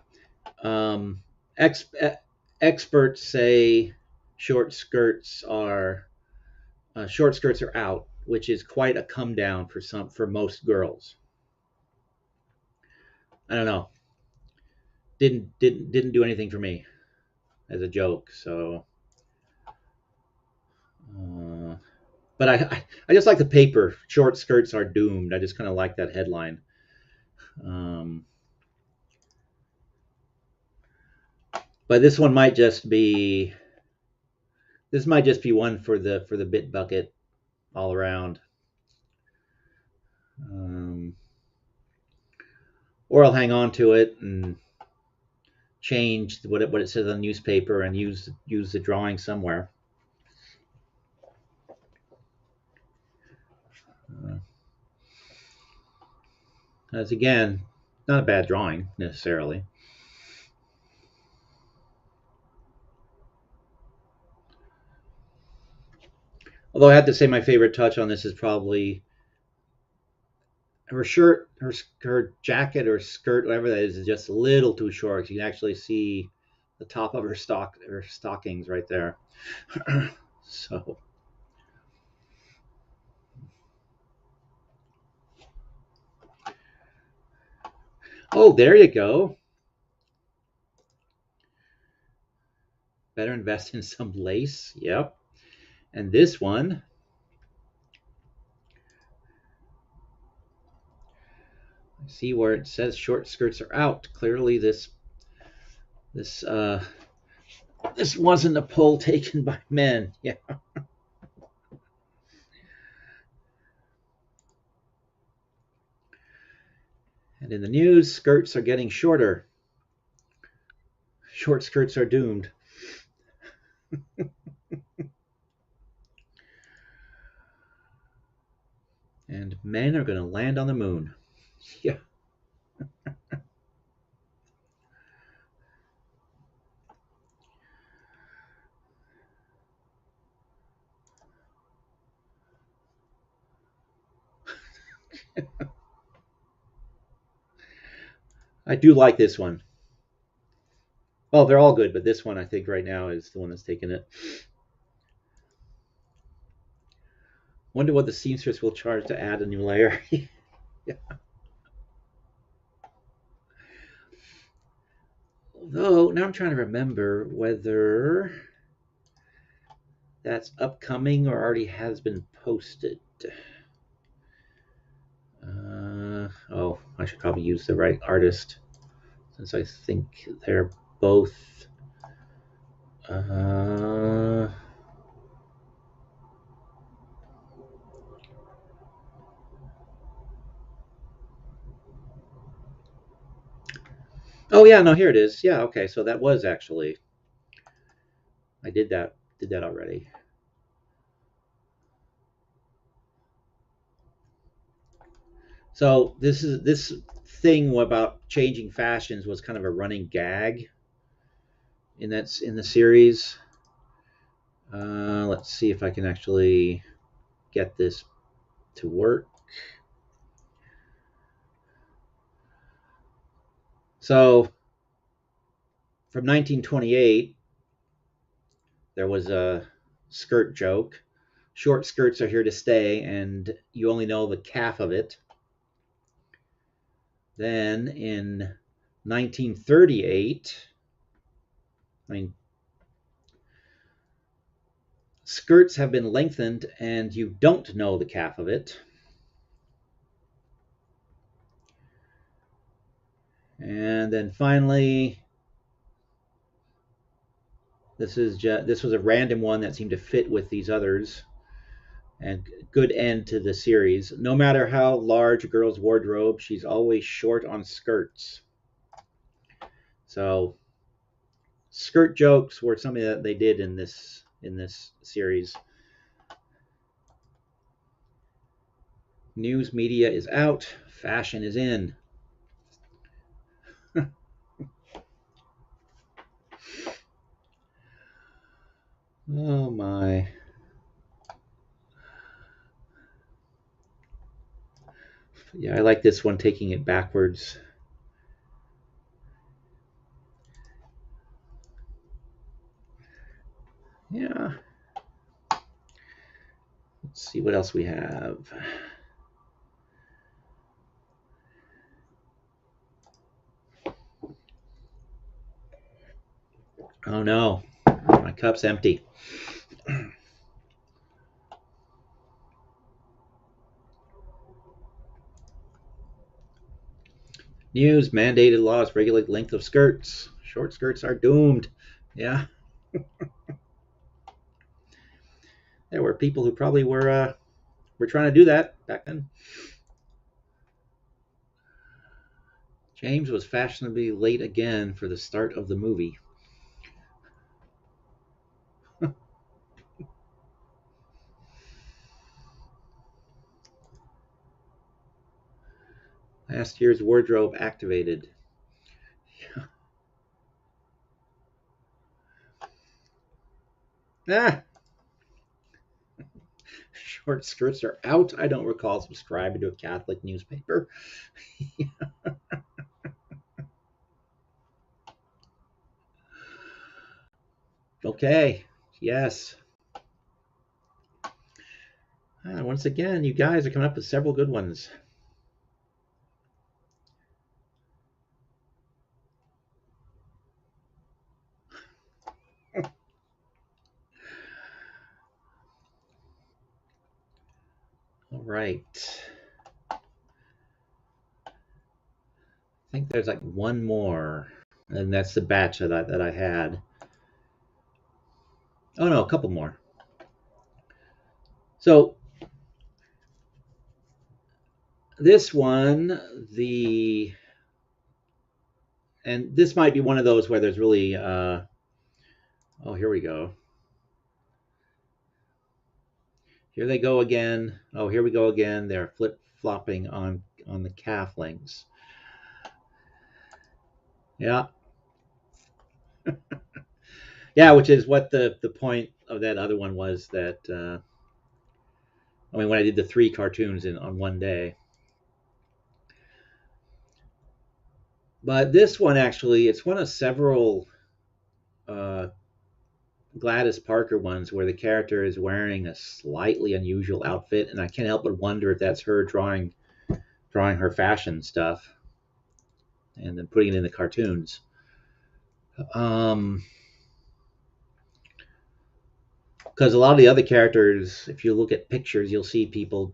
um, ex- experts say short skirts are out, which is quite a come down for most girls. I don't know. Didn't do anything for me as a joke. So But I just like the paper. Short skirts are doomed. I just kind of like that headline. Um, but this one might just be this might just be one for the bit bucket all around. Um, or I'll hang on to it and change what it says on the newspaper and use the drawing somewhere. Uh, as again, not a bad drawing necessarily. Although I have to say my favorite touch on this is probably her shirt, her jacket or skirt, whatever that is just a little too short. You can actually see the top of her stockings right there. So, oh, there you go. Better invest in some lace. Yep. And this one, see where it says short skirts are out. Clearly, this this wasn't a poll taken by men. Yeah. And in the news, skirts are getting shorter. Short skirts are doomed. And men are going to land on the moon. Yeah. I do like this one. Well, they're all good, but this one I think right now is the one that's taking it. Wonder what the seamstress will charge to add a new layer. Yeah. Although now I'm trying to remember whether that's upcoming or already has been posted. Oh, I should probably use the right artist since I think they're both. Uh, oh yeah, no, here it is. Yeah, okay, so that was actually I did that already. So this thing about changing fashions was kind of a running gag in the series. Let's see if I can actually get this to work. So from 1928, there was a skirt joke. Short skirts are here to stay, and you only know the calf of it. Then in 1938, I mean, skirts have been lengthened, and you don't know the calf of it. And then finally, this was a random one that seemed to fit with these others, and good end to the series. No matter how large a girl's wardrobe, she's always short on skirts. So, skirt jokes were something that they did in this series. News media is out, fashion is in. Oh my. Yeah, I like this one taking it backwards. Yeah. Let's see what else we have. Oh no, my cup's empty. News: mandated laws regulate length of skirts. Short skirts are doomed. Yeah, there were people who probably were trying to do that back then. James was fashionably late again for the start of the movie. Last year's wardrobe activated. Ah, short skirts are out. I don't recall subscribing to a Catholic newspaper. Okay, yes. Once again, you guys are coming up with several good ones. All right. I think there's like one more, and that's the batch that I had. Oh no, a couple more. So this one, the and this might be one of those where there's really oh, here we go. Here they go again. Oh, here we go again. They're flip flopping on the calflings. Yeah, yeah, which is what the point of that other one was. That I mean, when I did the 3 cartoons in on one day. But this one actually, it's one of several uh, Gladys Parker ones where the character is wearing a slightly unusual outfit, and I can't help but wonder if that's her drawing her fashion stuff and then putting it in the cartoons. Because a lot of the other characters, if you look at pictures, you'll see people,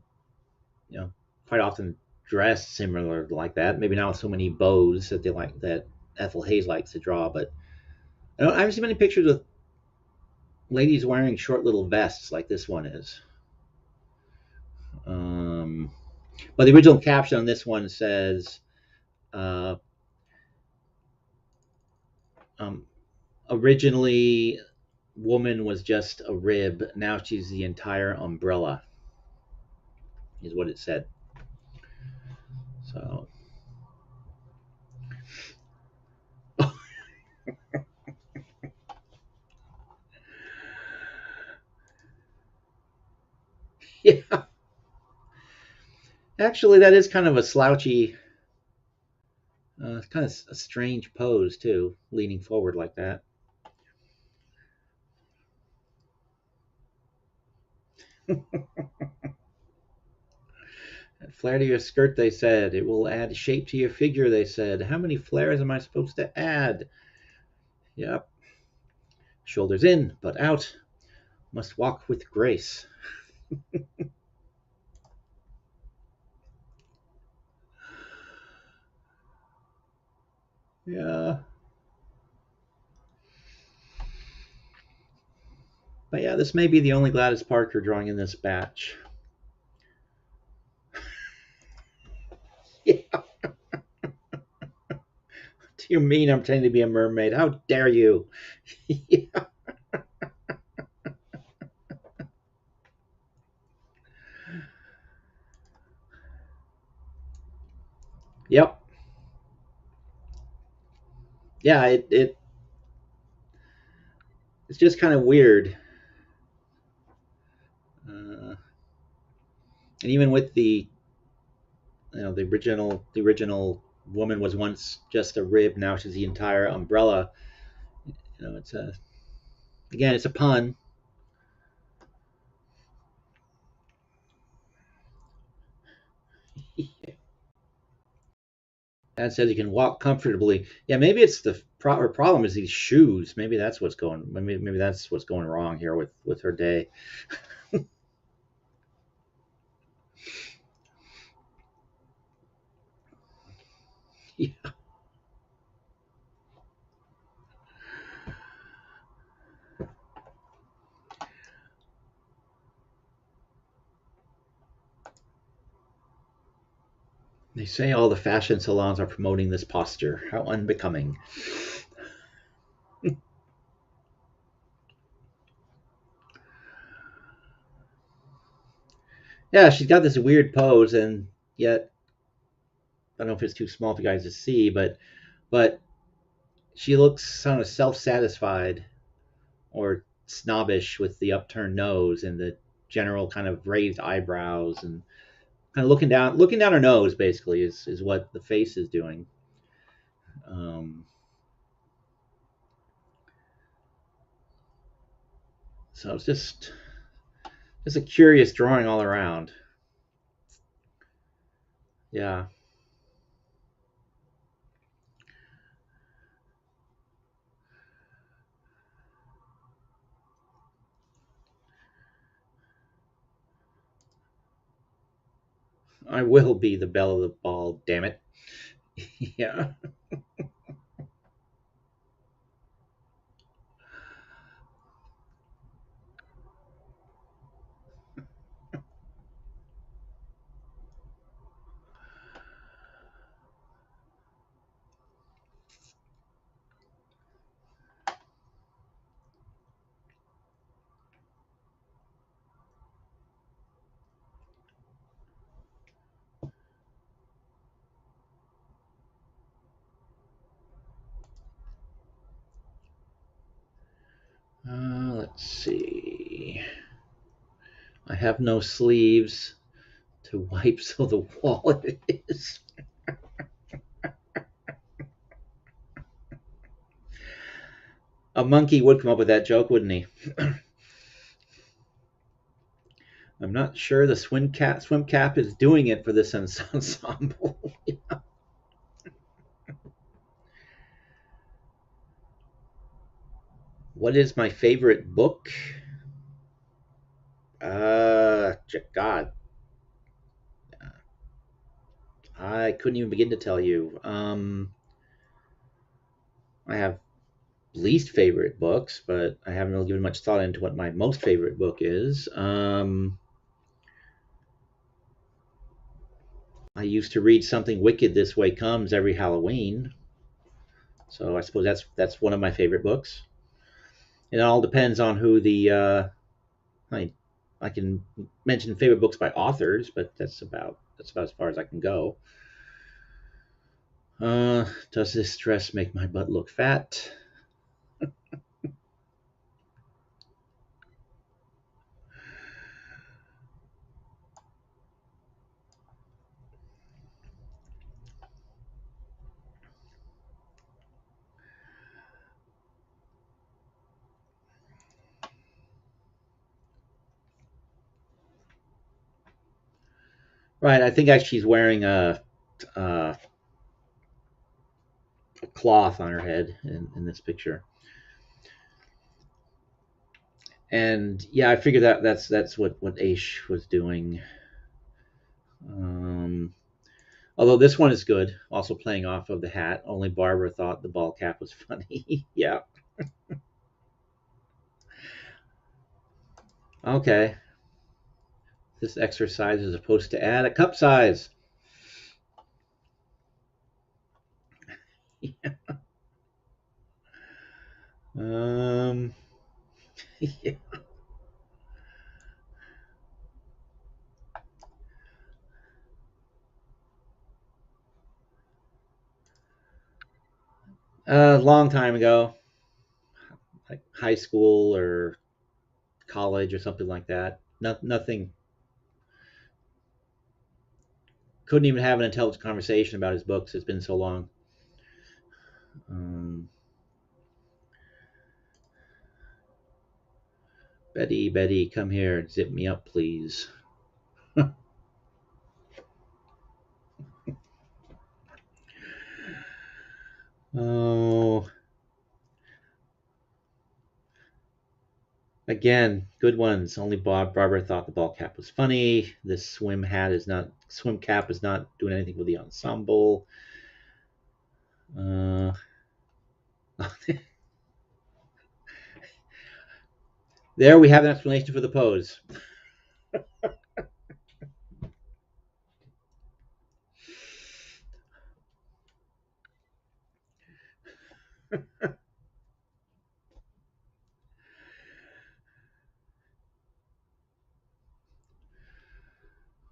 quite often dressed similar like that. Maybe not with so many bows that they like that Ethel Hayes likes to draw, but I haven't seen many pictures with ladies wearing short little vests like this one is. Um, but the original caption on this one says, uh, um, originally, woman was just a rib. Now she's the entire umbrella, is what it said. So, yeah. Actually, that is kind of a slouchy, kind of a strange pose, too, leaning forward like that. Flare to your skirt, they said. It will add shape to your figure, they said. How many flares am I supposed to add? Yep. Shoulders in, but out. Must walk with grace. Yeah. But yeah, this may be the only Gladys Parker drawing in this batch. Yeah. Do you mean I'm pretending to be a mermaid? How dare you? Yeah. Yep. Yeah, it's just kind of weird. And even with the original woman was once just a rib, now she's the entire umbrella. It's it's a pun. Dad says you can walk comfortably. Yeah, maybe it's the problem is these shoes. Maybe that's what's going. Maybe that's what's going wrong here with her day. Yeah. They say all the fashion salons are promoting this posture. How unbecoming. Yeah, she's got this weird pose, and yet I don't know if it's too small for you guys to see, but she looks kind of self-satisfied or snobbish with the upturned nose and the general kind of raised eyebrows and kind of looking down her nose basically is what the face is doing. Um, so it's just a curious drawing all around. Yeah. I will be the belle of the ball, damn it. Yeah. Let's see. I have no sleeves to wipe, so the wallet is. A monkey would come up with that joke, wouldn't he? I'm not sure the swim cap is doing it for this ensemble. What is my favorite book? God, I couldn't even begin to tell you. I have least favorite books, but I haven't really given much thought into what my most favorite book is. I used to read Something Wicked This Way Comes every Halloween, so I suppose that's one of my favorite books. It all depends on who the I I can mention favorite books by authors, but that's about as far as I can go. Does this dress make my butt look fat? Right, I think actually she's wearing a cloth on her head in this picture. And yeah, I figured that's what Aish was doing. Um, Although this one is good, also playing off of the hat. Only Barbara thought the ball cap was funny. Yeah. Okay. This exercise is supposed to add a cup size. Um. Yeah. A long time ago, like high school or college or something like that. Nothing. Couldn't even have an intelligent conversation about his books. It's been so long. Um, Betty, come here. Zip me up, please. Oh, again, good ones. Only Barbara thought the ball cap was funny. This swim cap is not doing anything with the ensemble. Uh, there we have an explanation for the pose.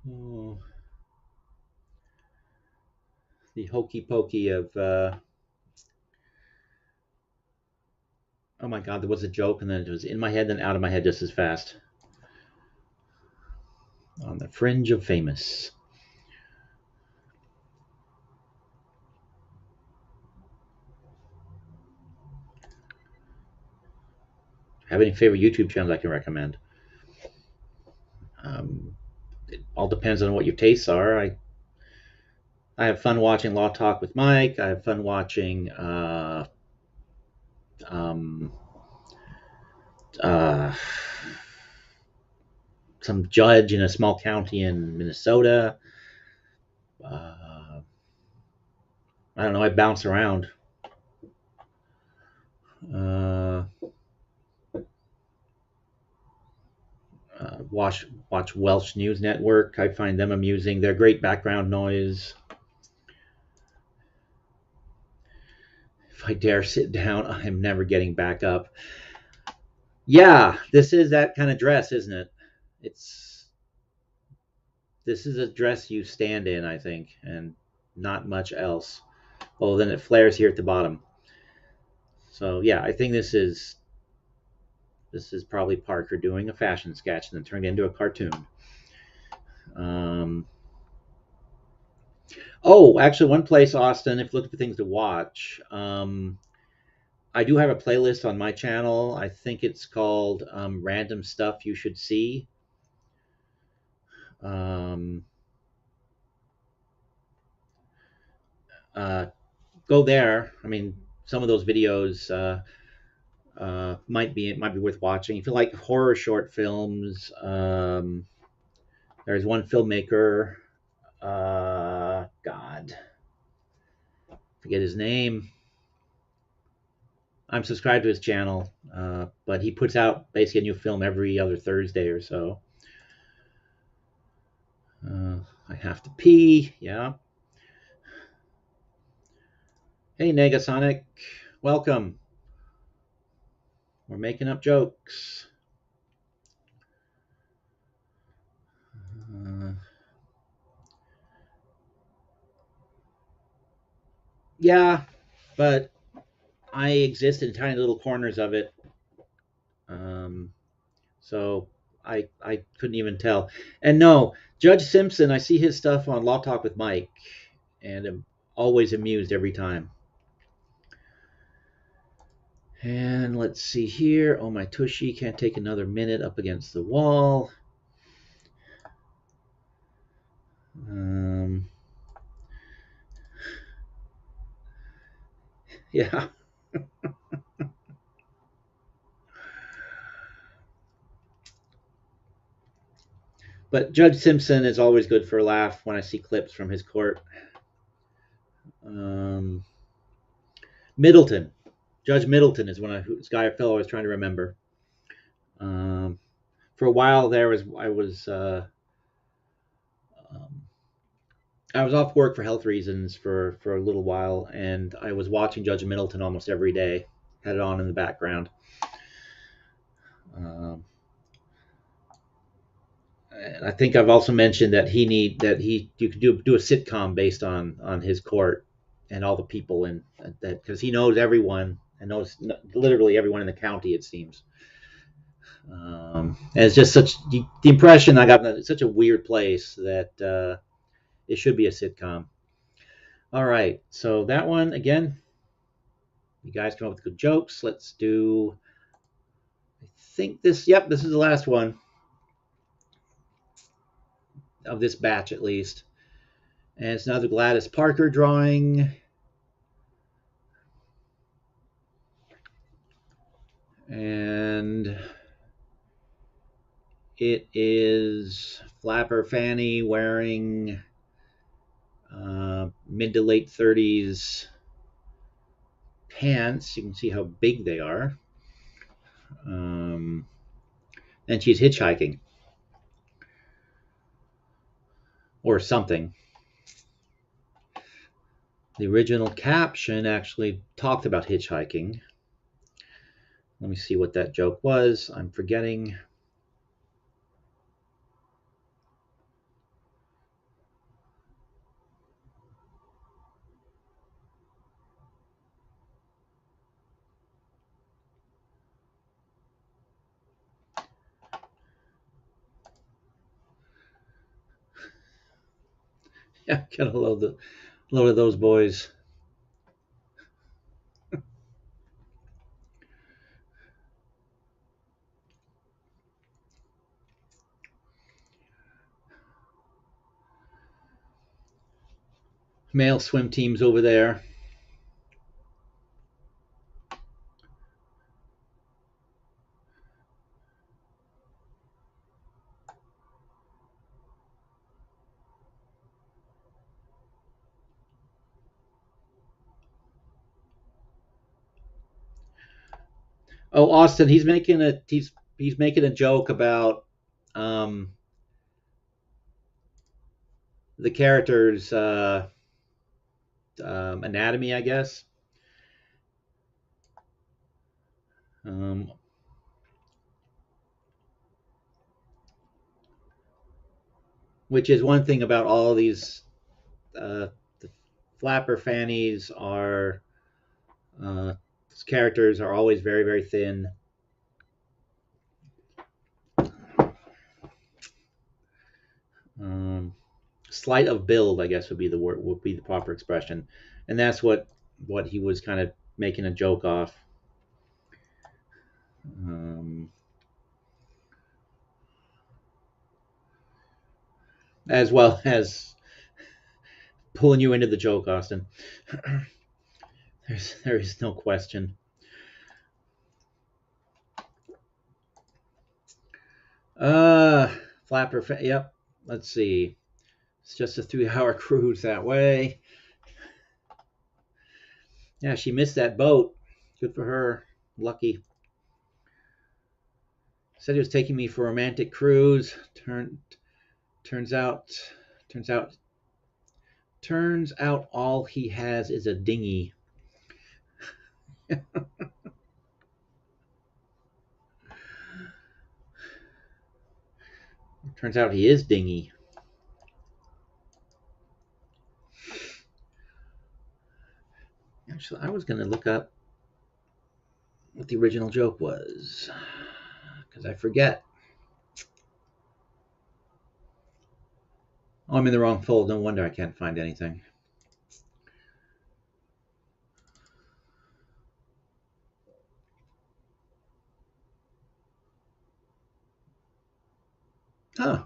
Oh, the hokey pokey of, oh my God, there was a joke and then it was in my head, then out of my head just as fast. On the fringe of famous. Have any favorite YouTube channels I can recommend? It all depends on what your tastes are. I have fun watching Law Talk with Mike. I have fun watching um, uh, some judge in a small county in Minnesota. I don't know. I bounce around. Uh, watch Welsh News Network. I find them amusing. They're great background noise. If I dare sit down, I'm never getting back up. Yeah, this is that kind of dress, isn't it? It's This is a dress you stand in, I think, and not much else. Oh, then it flares here at the bottom. So yeah, I think this is probably Parker doing a fashion sketch and then turned into a cartoon. Um, oh, actually, one place, Austin, if you're looking for things to watch, I do have a playlist on my channel. I think it's called Random Stuff You Should See. Um, uh, Go there. I mean, some of those videos might be worth watching if you like horror short films. There's one filmmaker, God, forget his name. I'm subscribed to his channel, but he puts out basically a new film every other Thursday or so. I have to pee. Yeah. Hey, Negasonic, welcome. We're making up jokes. Uh, yeah, but I exist in tiny little corners of it. Um, so I couldn't even tell. And no, Judge Simpson, I see his stuff on Law Talk with Mike, and I'm always amused every time. And let's see here. Oh, my tushy can't take another minute up against the wall. Yeah. But Judge Simpson is always good for a laugh when I see clips from his court. Um, Middleton. Judge Middleton is this guy fellow I was trying to remember. Um, for a while there um, I was off work for health reasons for a little while, and I was watching Judge Middleton almost every day. Had it on in the background. Um, and I think I've also mentioned that you could do a sitcom based on his court and all the people in that, because he knows everyone and knows literally everyone in the county, it seems. And it's just the impression I got that it's such a weird place that it should be a sitcom. All right, so that one again. You guys come up with good jokes. Let's do. I think this. Yep, this is the last one of this batch, at least. And it's another Gladys Parker drawing. And it is Flapper Fanny wearing mid to late 30s pants. You can see how big they are. And she's hitchhiking. Or something. The original caption actually talked about hitchhiking. Let me see what that joke was. I'm forgetting. Yeah, get a load of those boys. Male swim teams over there. Oh, Austin, he's making a joke about um, the character's anatomy, I guess. Um, which is one thing about all these the Flapper Fannies are characters are always very, very thin. Slight of build, I guess would be the proper expression, and that's what he was kind of making a joke off. As well as pulling you into the joke, Austin. There is no question. Flapper. Yep. Let's see. It's just a 3-hour cruise that way. Yeah, she missed that boat. Good for her. Lucky. Said he was taking me for a romantic cruise. Turns out all he has is a dinghy. Turns out he is dingy. Actually, I was going to look up what the original joke was because I forget. Oh, I'm in the wrong folder. No wonder I can't find anything. Huh.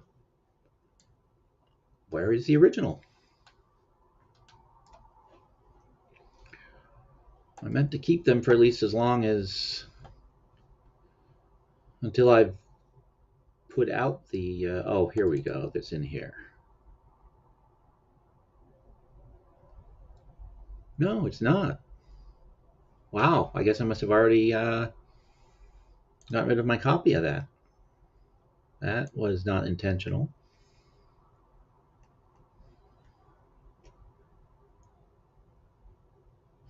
Where is the original? I meant to keep them for at least as long as until I've put out the. Oh, here we go. That's in here. No, it's not. Wow. I guess I must have already got rid of my copy of that. That was not intentional.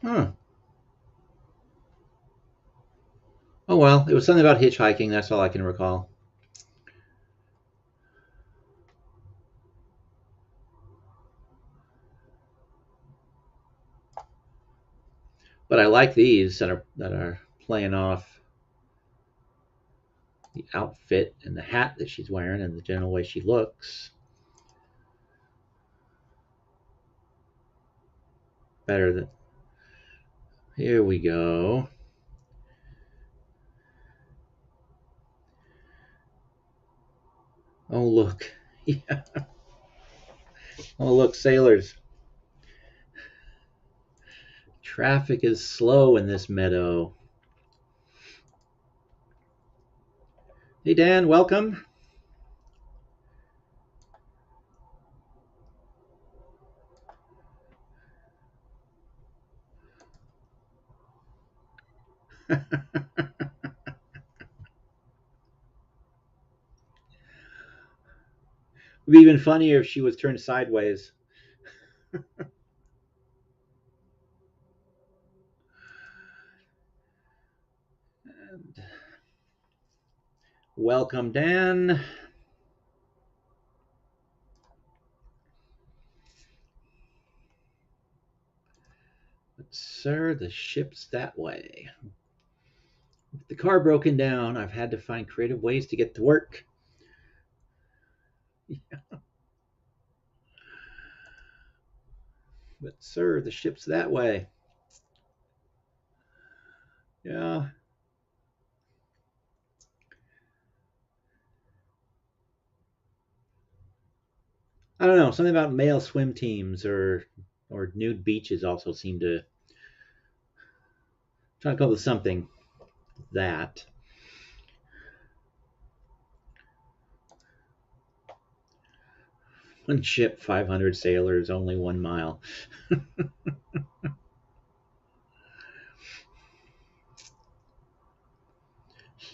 Huh. Oh well, it was something about hitchhiking. That's all I can recall. But I like these that are playing off the outfit and the hat that she's wearing and the general way she looks. Better than. Here we go. Oh look. Yeah. Oh look, sailors. Traffic is slow in this meadow. Hey Dan, welcome. It'd be even funnier if she was turned sideways. And welcome, Dan. But, sir, the ship's that way. With the car broken down, I've had to find creative ways to get to work. But, sir, the ship's that way. Yeah. I don't know. Something about male swim teams or nude beaches also seem to. I'm trying to come up with something that. One ship, 500 sailors, only 1 mile.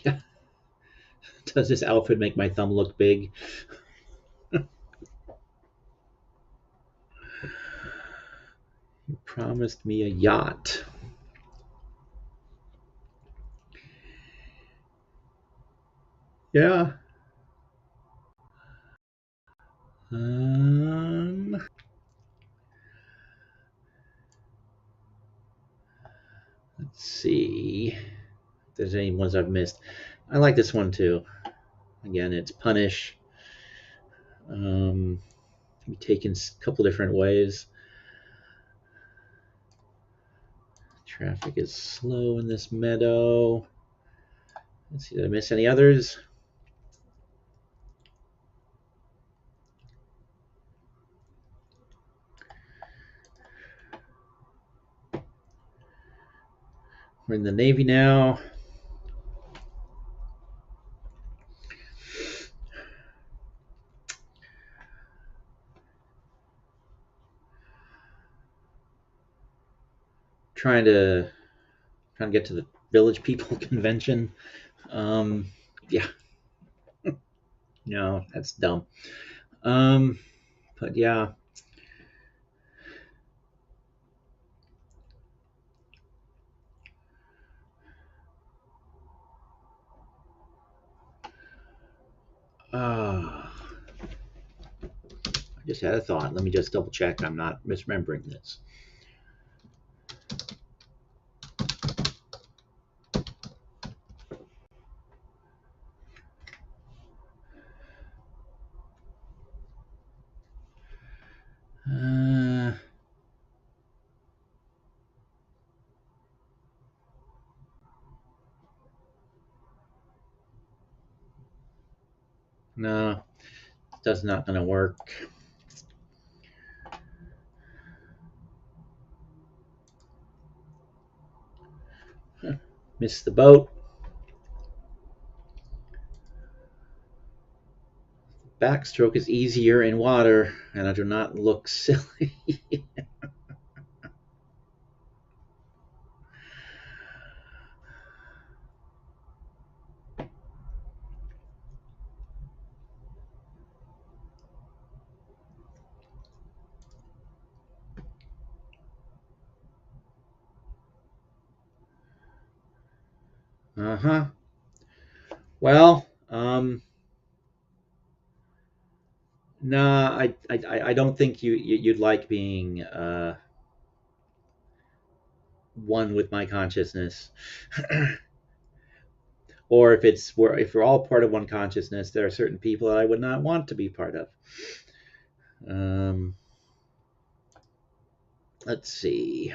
Yeah. Does this outfit make my thumb look big? You promised me a yacht. Yeah. Let's see if there's any ones I've missed. I like this one too. Again, it's punish. Can be taken a couple different ways. Traffic is slow in this meadow. Let's see, did I miss any others? We're in the Navy now. Trying to get to the Village People convention. Yeah. No, that's dumb. But yeah. I just had a thought. Let me just double check. I'm not misremembering this. No, that's not going to work. Missed the boat. Backstroke is easier in water, and I do not look silly. Uh-huh. Well, nah, I don't think you'd like being one with my consciousness. Or if we're all part of one consciousness, there are certain people that I would not want to be part of. Let's see.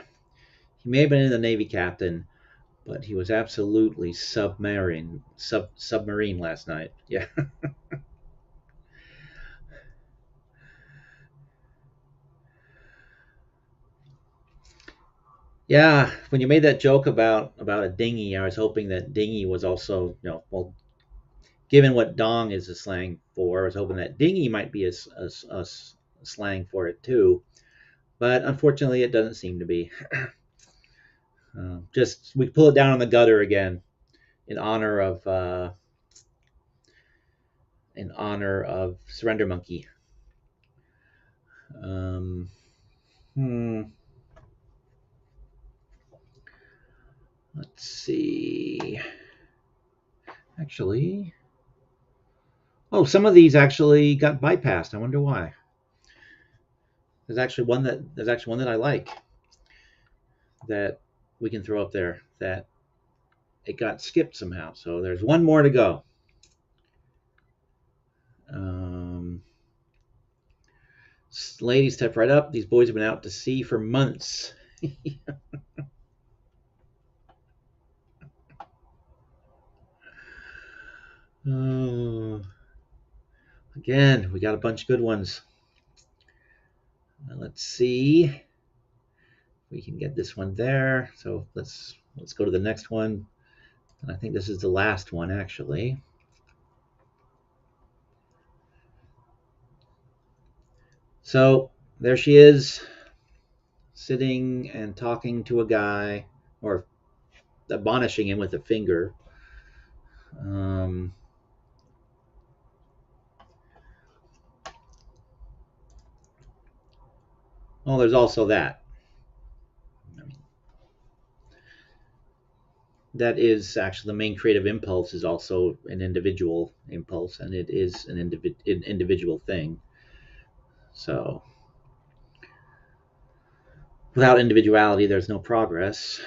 He may have been in the Navy captain, but he was absolutely submarine last night. Yeah. Yeah, when you made that joke about a dinghy, I was hoping that dinghy was also, well, given what dong is a slang for, I was hoping that dinghy might be a slang for it too. But unfortunately, it doesn't seem to be. Just we pull it down on the gutter again in honor of Surrender Monkey. Um, Let's see. Actually, some of these actually got bypassed. I wonder why. There's actually one that I like that we can throw up there that it got skipped somehow. So there's one more to go. Ladies, step right up. These boys have been out to sea for months. Again, we got a bunch of good ones. Let's see if we can get this one there. So let's go to the next one. And I think this is the last one, actually. So there she is, sitting and talking to a guy, or admonishing him with a finger. There's also that. That is actually the main creative impulse is also an individual impulse, and it is an individual thing. So without individuality, there's no progress,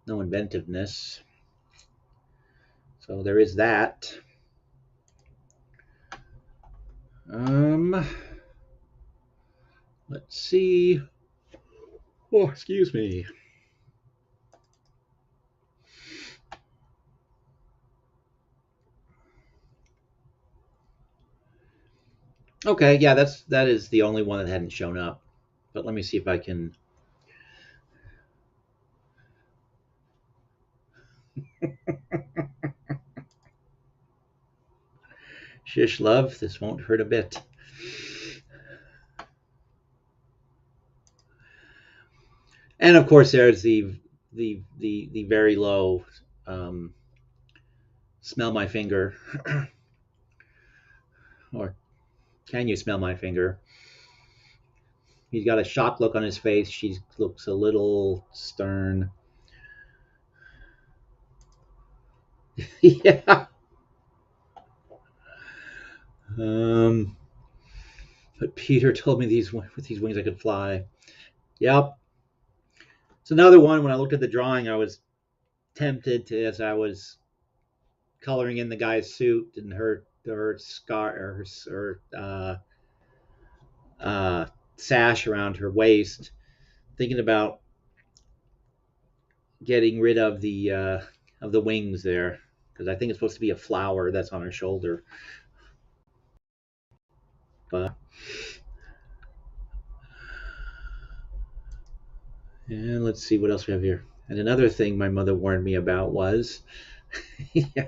no inventiveness. So there is that. Let's see. Oh, excuse me. Okay, yeah, that is the only one that hadn't shown up. But let me see if I can. Shish, love, this won't hurt a bit. And of course, there's the very low smell my finger, or can you smell my finger? He's got a shocked look on his face. She looks a little stern. Yeah. But Peter told me with these wings I could fly. Yep. It's another one. When I looked at the drawing, I was tempted to, as I was coloring in the guy's suit and her scar or her sash around her waist, thinking about getting rid of the wings there, because I think it's supposed to be a flower that's on her shoulder. But and let's see what else we have here. And another thing my mother warned me about was yeah.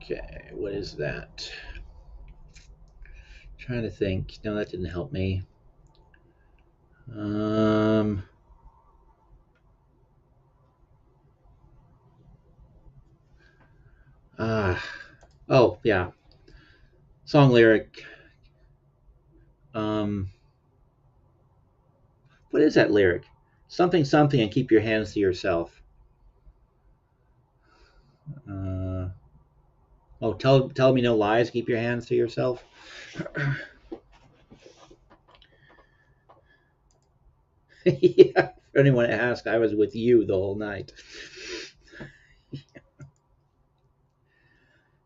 Okay, what is that? Trying to think. No, that didn't help me. Oh yeah, song lyric. What is that lyric? Something something and keep your hands to yourself. Tell me no lies. Keep your hands to yourself. Yeah. If anyone asked, I was with you the whole night.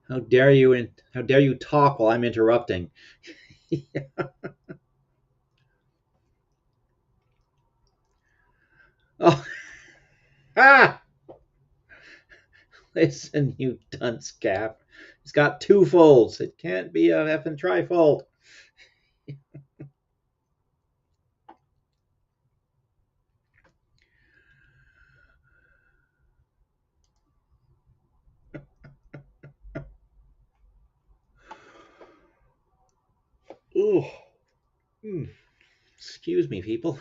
How dare you? How dare you talk while I'm interrupting? Oh, ah! Listen, you dunce cap. It's got two folds. It can't be a effing trifold. Ooh. Excuse me, people.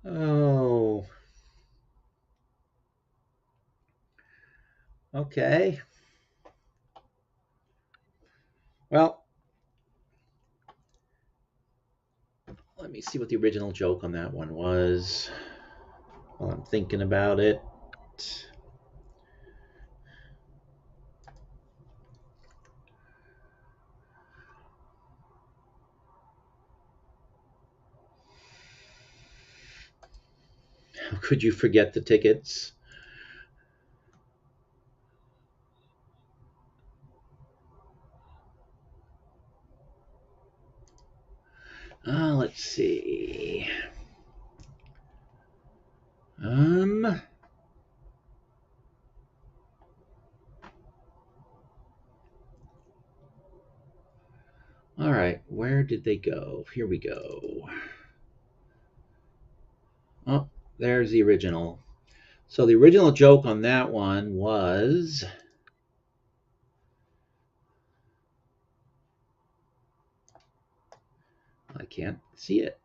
Oh, okay. Well, let me see what the original joke on that one was while I'm thinking about it. How could you forget the tickets? Let's see. Um, all right, where did they go? Here we go. Oh, there's the original. So the original joke on that one was, I can't see it.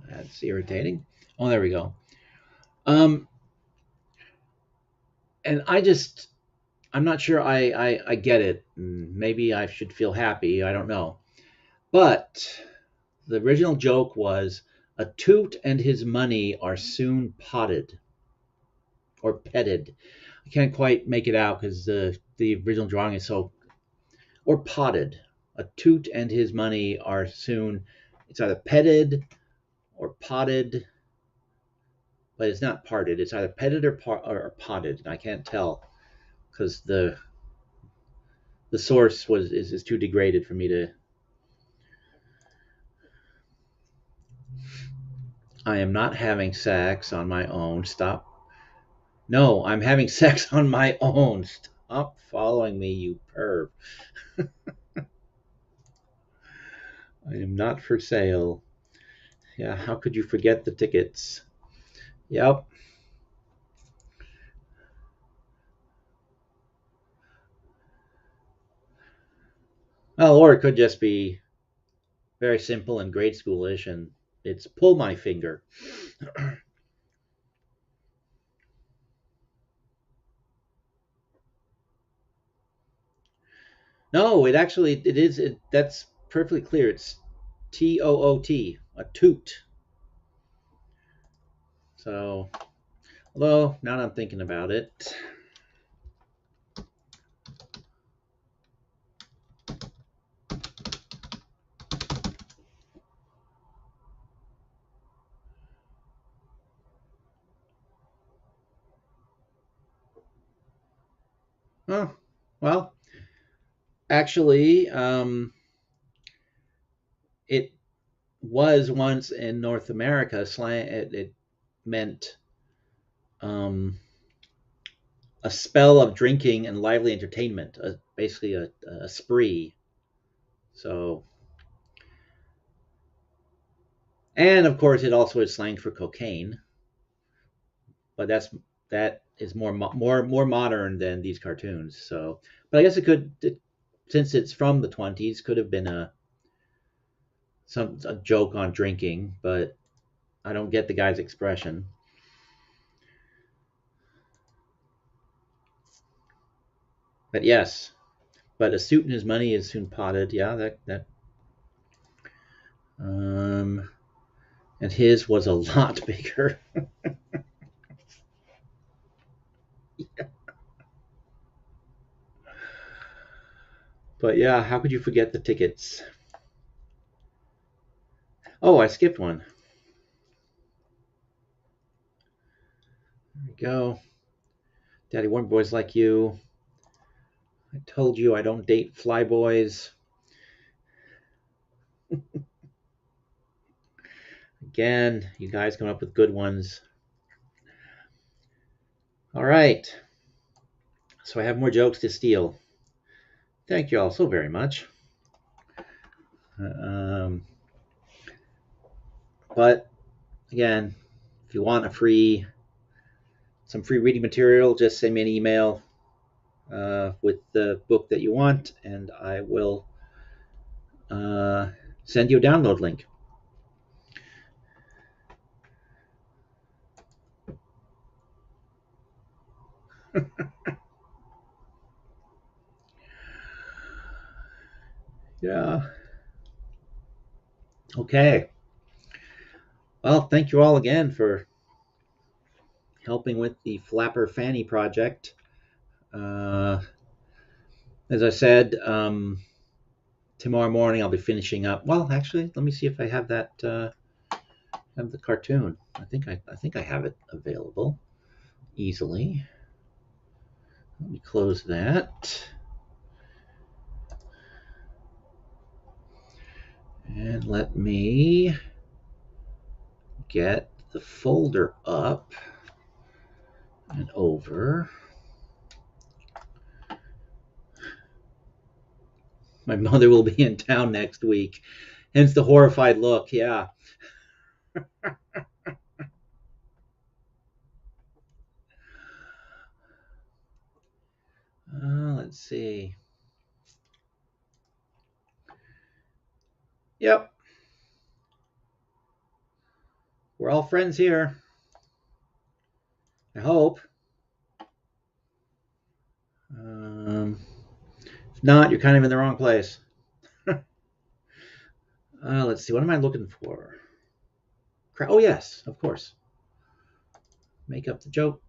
That's irritating. Oh, there we go. Um, and I'm not sure I get it. Maybe I should feel happy. I don't know. But the original joke was, a toot and his money are soon potted or petted. I can't quite make it out because the original drawing is so, or potted. A toot and his money are soon, it's either petted or potted, but it's not parted. It's either petted or potted. And I can't tell because the source is too degraded for me to. I am not having sex on my own. Stop. No, I'm having sex on my own. Stop following me, you perv. I am not for sale. Yeah, how could you forget the tickets? Yep. Well, or it could just be very simple and grade schoolish, and it's pull my finger. No, it is that's perfectly clear. It's TOOT, a toot. So, although now that I'm thinking about it, oh, well, actually, it was once in North America slang. It meant um, a spell of drinking and lively entertainment, basically a spree. So, and of course, it also is slang for cocaine, but that is more modern than these cartoons. So, but I guess since it's from the 20s, could have been a joke on drinking, but I don't get the guy's expression. But yes, but a suit and his money is soon potted. Yeah, that um, and his was a lot bigger. But yeah, how could you forget the tickets? Oh, I skipped one. There we go. Daddy warm boys like you. I told you I don't date flyboys. Again, you guys come up with good ones. All right. So I have more jokes to steal. Thank you all so very much. But again, if you want some free reading material, just send me an email with the book that you want, and I will send you a download link. Yeah. Okay. Well, thank you all again for helping with the Flapper Fanny project. As I said, tomorrow morning I'll be finishing up. Well, actually, let me see if I have that. Have the cartoon. I think I have it available easily. Let me close that. And let me get the folder up and over. My mother will be in town next week. Hence the horrified look. Yeah. Let's see. Yep. We're all friends here. I hope. If not, you're kind of in the wrong place. Let's see. What am I looking for? Oh, yes, of course. Make up the joke.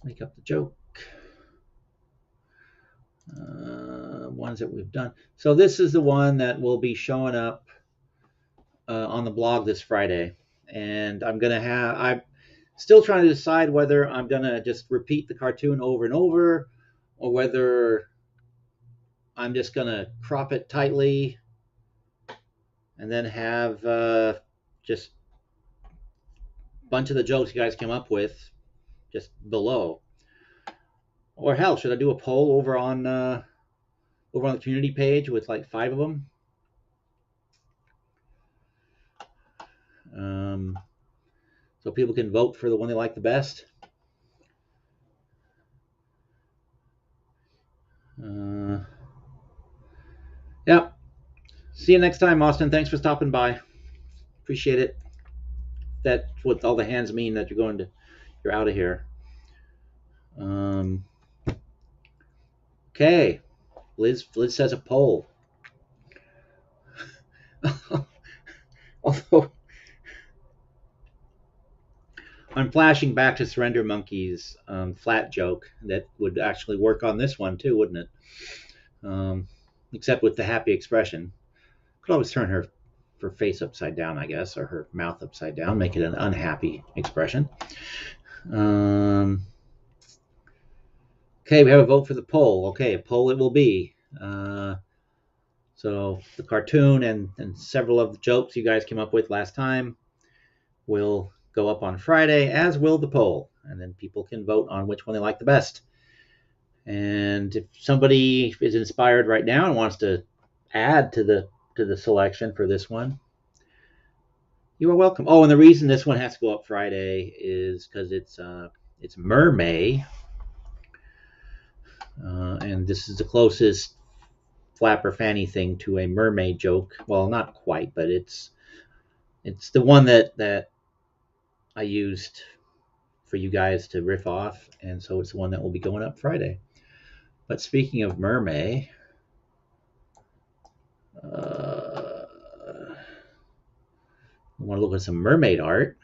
Make up the joke. Ones that we've done. So this is the one that will be showing up on the blog this Friday. And I'm still trying to decide whether I'm going to just repeat the cartoon over and over, or whether I'm just going to crop it tightly and then have just a bunch of the jokes you guys came up with just below. Or hell, should I do a poll over on the community page with like 5 of them? So people can vote for the one they like the best. Yeah. See you next time, Austin. Thanks for stopping by. Appreciate it. That's what all the hands mean, that you're out of here. Okay. Liz says a poll. Although I'm flashing back to Surrender Monkey's flat joke that would actually work on this one too, wouldn't it? Except with the happy expression. Could always turn her face upside down, I guess, or her mouth upside down, make it an unhappy expression. Okay, we have a vote for the poll. Okay, a poll it will be. So the cartoon and several of the jokes you guys came up with last time will go up on Friday, as will the poll. And then people can vote on which one they like the best. And if somebody is inspired right now and wants to add to the selection for this one, you are welcome. Oh, and the reason this one has to go up Friday is because it's Mermaid. And this is the closest Flapper Fanny thing to a mermaid joke. Well, not quite, but it's the one that I used for you guys to riff off, and so it's the one that will be going up Friday. But speaking of mermaid, I want to look at some mermaid art.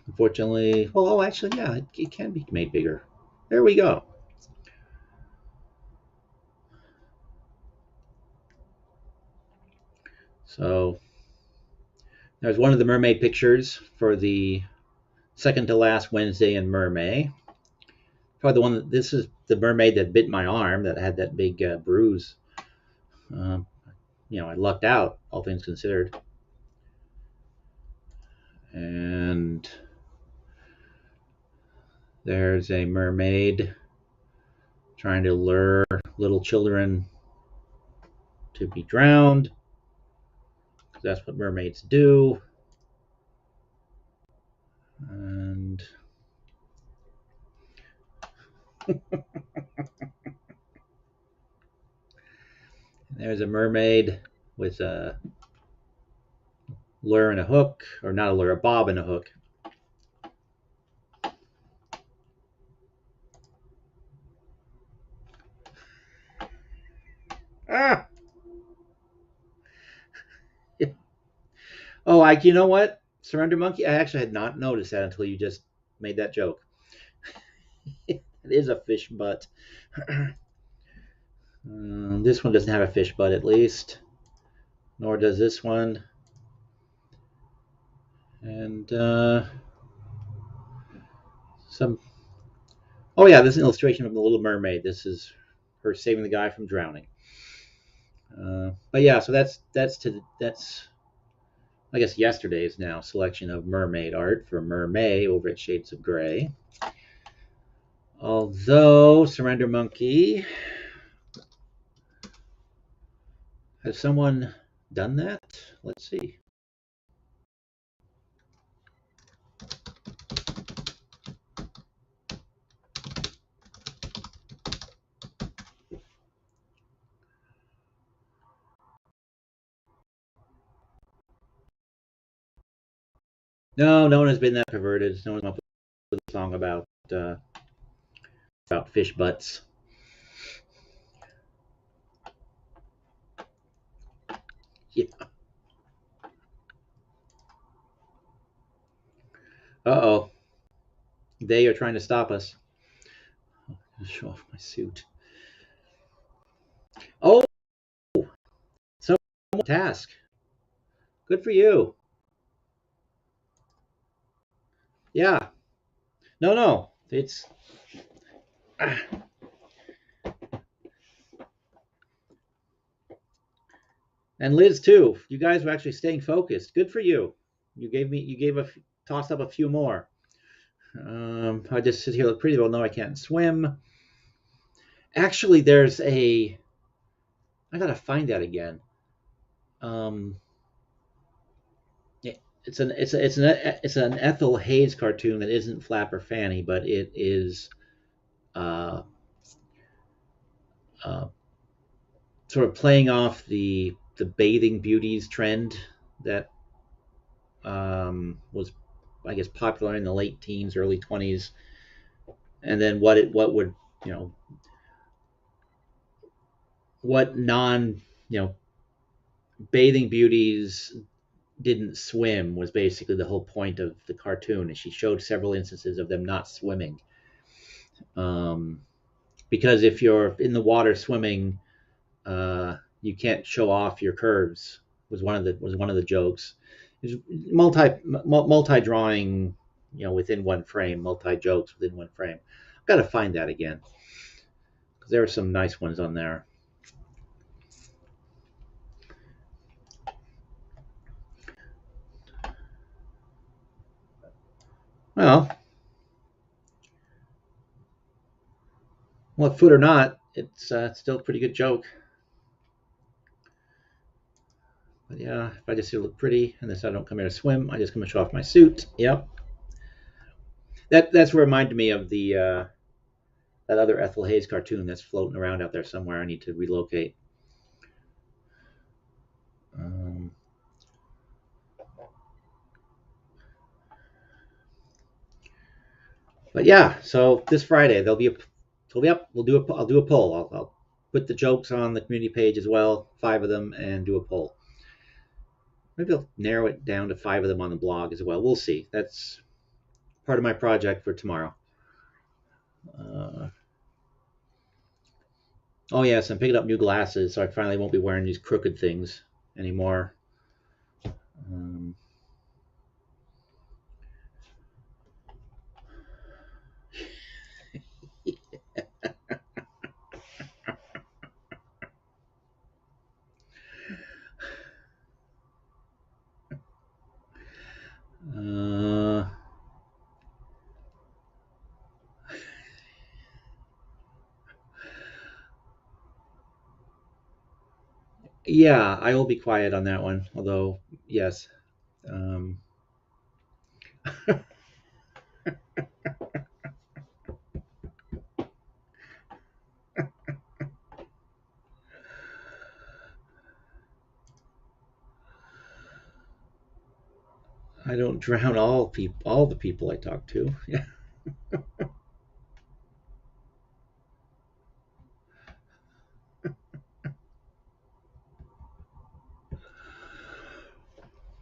Unfortunately, actually, yeah, it can be made bigger. There we go. So there's one of the mermaid pictures for the second to last Wednesday in Mermaid. Probably the one this is the mermaid that bit my arm, that had that big bruise Um, I lucked out, all things considered. And there's a mermaid trying to lure little children to be drowned. That's what mermaids do. And there's a mermaid with a lure and a hook, or not a lure, a bob and a hook. Ah! Oh, you know what? Surrender Monkey? I actually had not noticed that until you just made that joke. It is a fish butt. This one doesn't have a fish butt, at least. Nor does this one. And some. Oh yeah, this is an illustration of the Little Mermaid. This is her saving the guy from drowning. But yeah, so that's I guess yesterday's now selection of mermaid art for Mermay over at Shades of Grey. Although Surrender Monkey, has someone done that? Let's see. No, no one has been that perverted. No one's come up with a song about fish butts. Yeah. Uh-oh. They are trying to stop us. I'll show off my suit. Oh, so task. Good for you. Yeah. No, no. It's and Liz too. You guys were actually staying focused. Good for you. Tossed up a few more. I just sit here look pretty well. No, I can't swim. Actually, I gotta find that again. Um, it's an Ethel Hayes cartoon that isn't Flapper Fanny, but it is uh, uh, sort of playing off the bathing beauties trend that was, I guess, popular in the late teens, early 20s, and then what would you know what non bathing beauties didn't swim was basically the whole point of the cartoon, and she showed several instances of them not swimming. Um, because if you're in the water swimming, you can't show off your curves. Was one of the jokes. It's multi drawing, within one frame, multi jokes within one frame. I've got to find that again because there are some nice ones on there. Well, foot or not, it's still a pretty good joke. But yeah, if I just look pretty and this I don't come here to swim, I just come and show off my suit. Yep. That's what reminded me of the that other Ethel Hayes cartoon that's floating around out there somewhere. I need to relocate. Um, but yeah, so this Friday there'll be a I'll do a poll. I'll put the jokes on the community page as well, 5 of them, and do a poll. Maybe I'll narrow it down to 5 of them on the blog as well. We'll see. That's part of my project for tomorrow. Oh yes, I'm picking up new glasses, so I finally won't be wearing these crooked things anymore. Um, Yeah, I will be quiet on that one. Although, yes, um, I don't drown all the people I talk to. Yeah,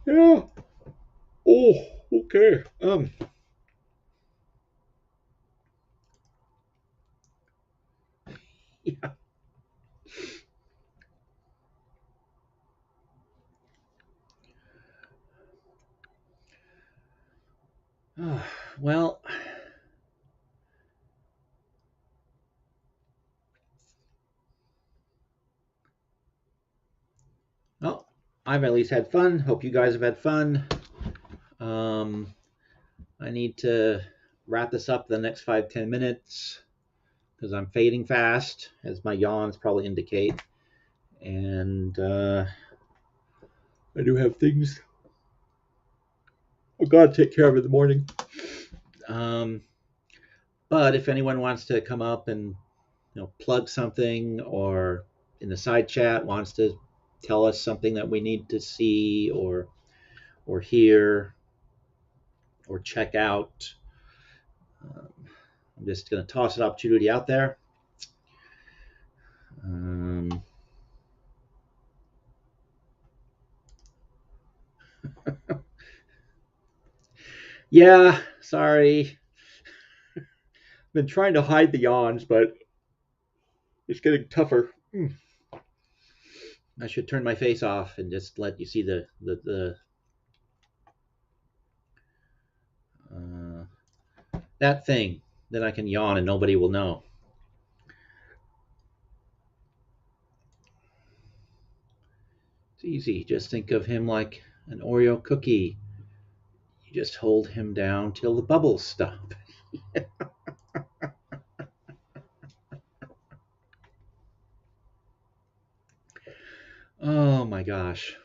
yeah. Oh, okay. Yeah. Well, well, I've at least had fun. Hope you guys have had fun. Um, I need to wrap this up in the next 5-10 minutes because I'm fading fast, as my yawns probably indicate. And I do have things I've got to take care of in the morning. Um, but if anyone wants to come up and plug something, or in the side chat wants to tell us something that we need to see or hear or check out, um, I'm just going to toss an opportunity out there. Um, yeah, sorry. I've been trying to hide the yawns, but it's getting tougher. I should turn my face off and just let you see the uh, that thing. Then I can yawn and nobody will know. It's easy. Just think of him like an Oreo cookie. You just hold him down till the bubbles stop. Oh my gosh.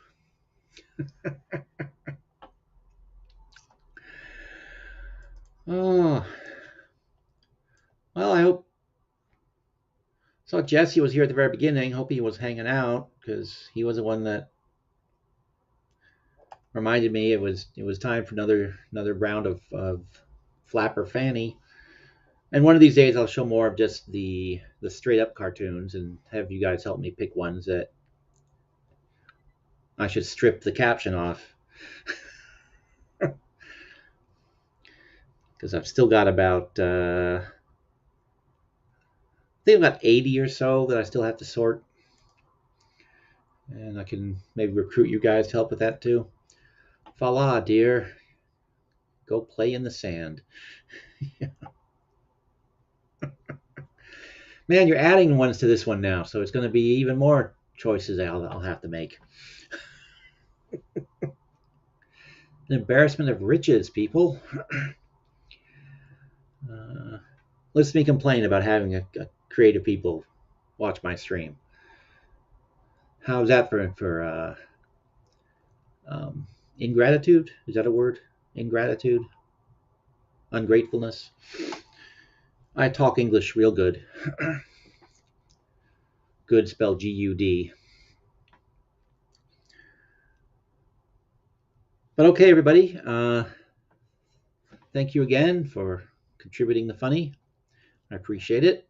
Oh, well, I hope. Saw Jesse was here at the very beginning. Hope he was hanging out because he was the one that reminded me it was time for another round of Flapper Fanny. And one of these days I'll show more of just the straight up cartoons and have you guys help me pick ones that I should strip the caption off because I've still got about I think about 80 or so that I still have to sort, and I can maybe recruit you guys to help with that too. Voila, dear, go play in the sand. Man, you're adding ones to this one now, so it's going to be even more choices I'll have to make. An embarrassment of riches, people. Uh, Listen to me complain about having a creative people watch my stream. How's that for um, ingratitude? Is that a word? Ingratitude, ungratefulness. I talk English real good. Good spelled Gud. But okay, everybody. Thank you again for contributing the funny. I appreciate it.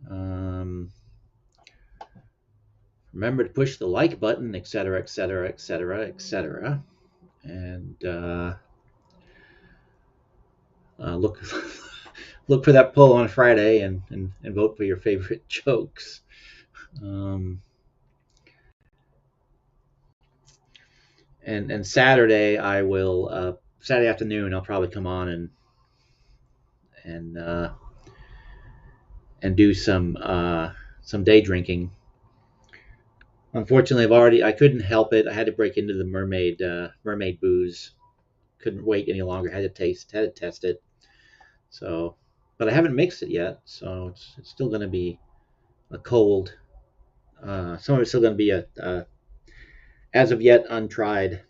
Um, Remember to push the like button, etc., etc., etc., etc., and look look for that poll on Friday and vote for your favorite jokes. Um, and Saturday I will Saturday afternoon I'll probably come on and uh, and do some day drinking. Unfortunately, I couldn't help it. I had to break into the mermaid booze. Couldn't wait any longer. Had to test it. So, but I haven't mixed it yet, so it's still going to be a Some of it's still going to be as of yet untried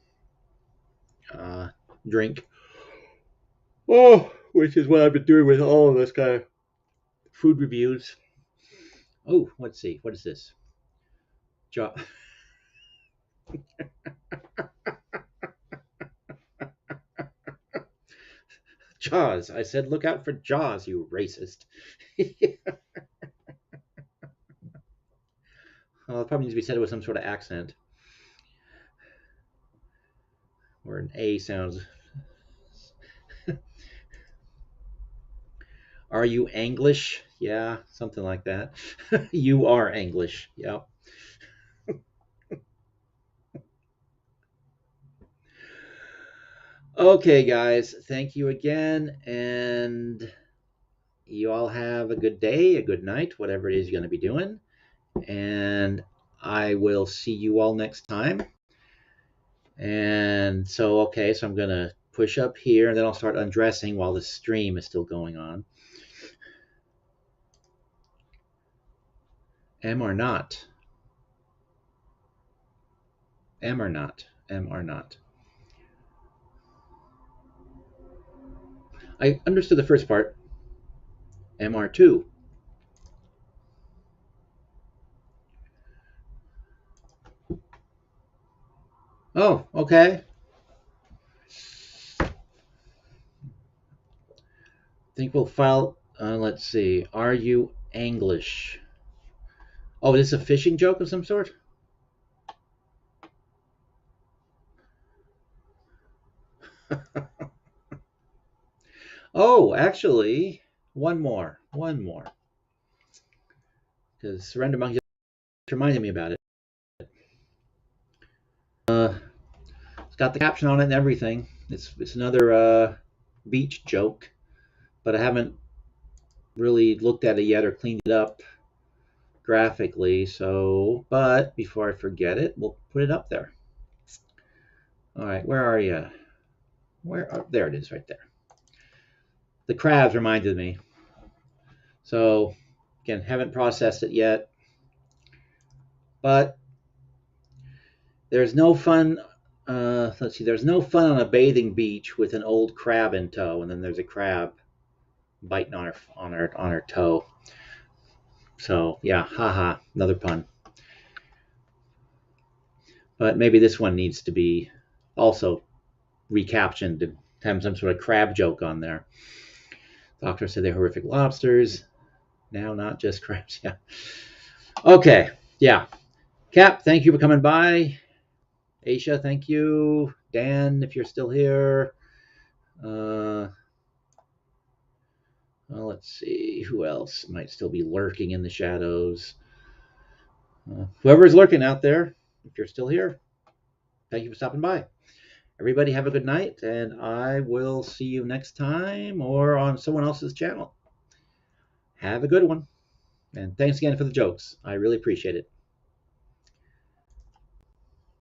uh, drink. Oh, which is what I've been doing with all of this kind of food reviews. Oh, let's see. What is this? Jaw. Jaws. I said, look out for Jaws, you racist. Well, it probably needs to be said with some sort of accent. Or an A sounds. Are you English? Yeah, something like that. You are English. Yep. Okay, guys. Thank you again. And you all have a good day, a good night, whatever it is you're going to be doing. And I will see you all next time. And so, okay, so I'm going to push up here and then I'll start undressing while the stream is still going on. M or not? M or not? M or not? I understood the first part. MR2. Oh, okay. I think we'll file, let's see. Are you English? Oh, is this a fishing joke of some sort? Oh, actually, one more. One more. Because Surrender Monkey just reminded me about it. It's got the caption on it and everything. It's another beach joke, but I haven't really looked at it yet or cleaned it up graphically. So, but before I forget it, we'll put it up there. All right, where are you? Where? Oh, there it is, right there. The crabs reminded me. So, again, haven't processed it yet, but there's no fun. Let's see. There's no fun on a bathing beach with an old crab in tow, and then there's a crab biting on her toe. So yeah, haha, another pun. But maybe this one needs to be also recaptioned and have some sort of crab joke on there. Doctor said they're horrific lobsters. Now not just crabs. Yeah. Okay. Yeah. Cap, thank you for coming by. Aisha, thank you. Dan, if you're still here. Well, let's see. Who else might still be lurking in the shadows? Whoever's lurking out there, if you're still here, thank you for stopping by. Everybody have a good night, and I will see you next time or on someone else's channel. Have a good one. And thanks again for the jokes. I really appreciate it.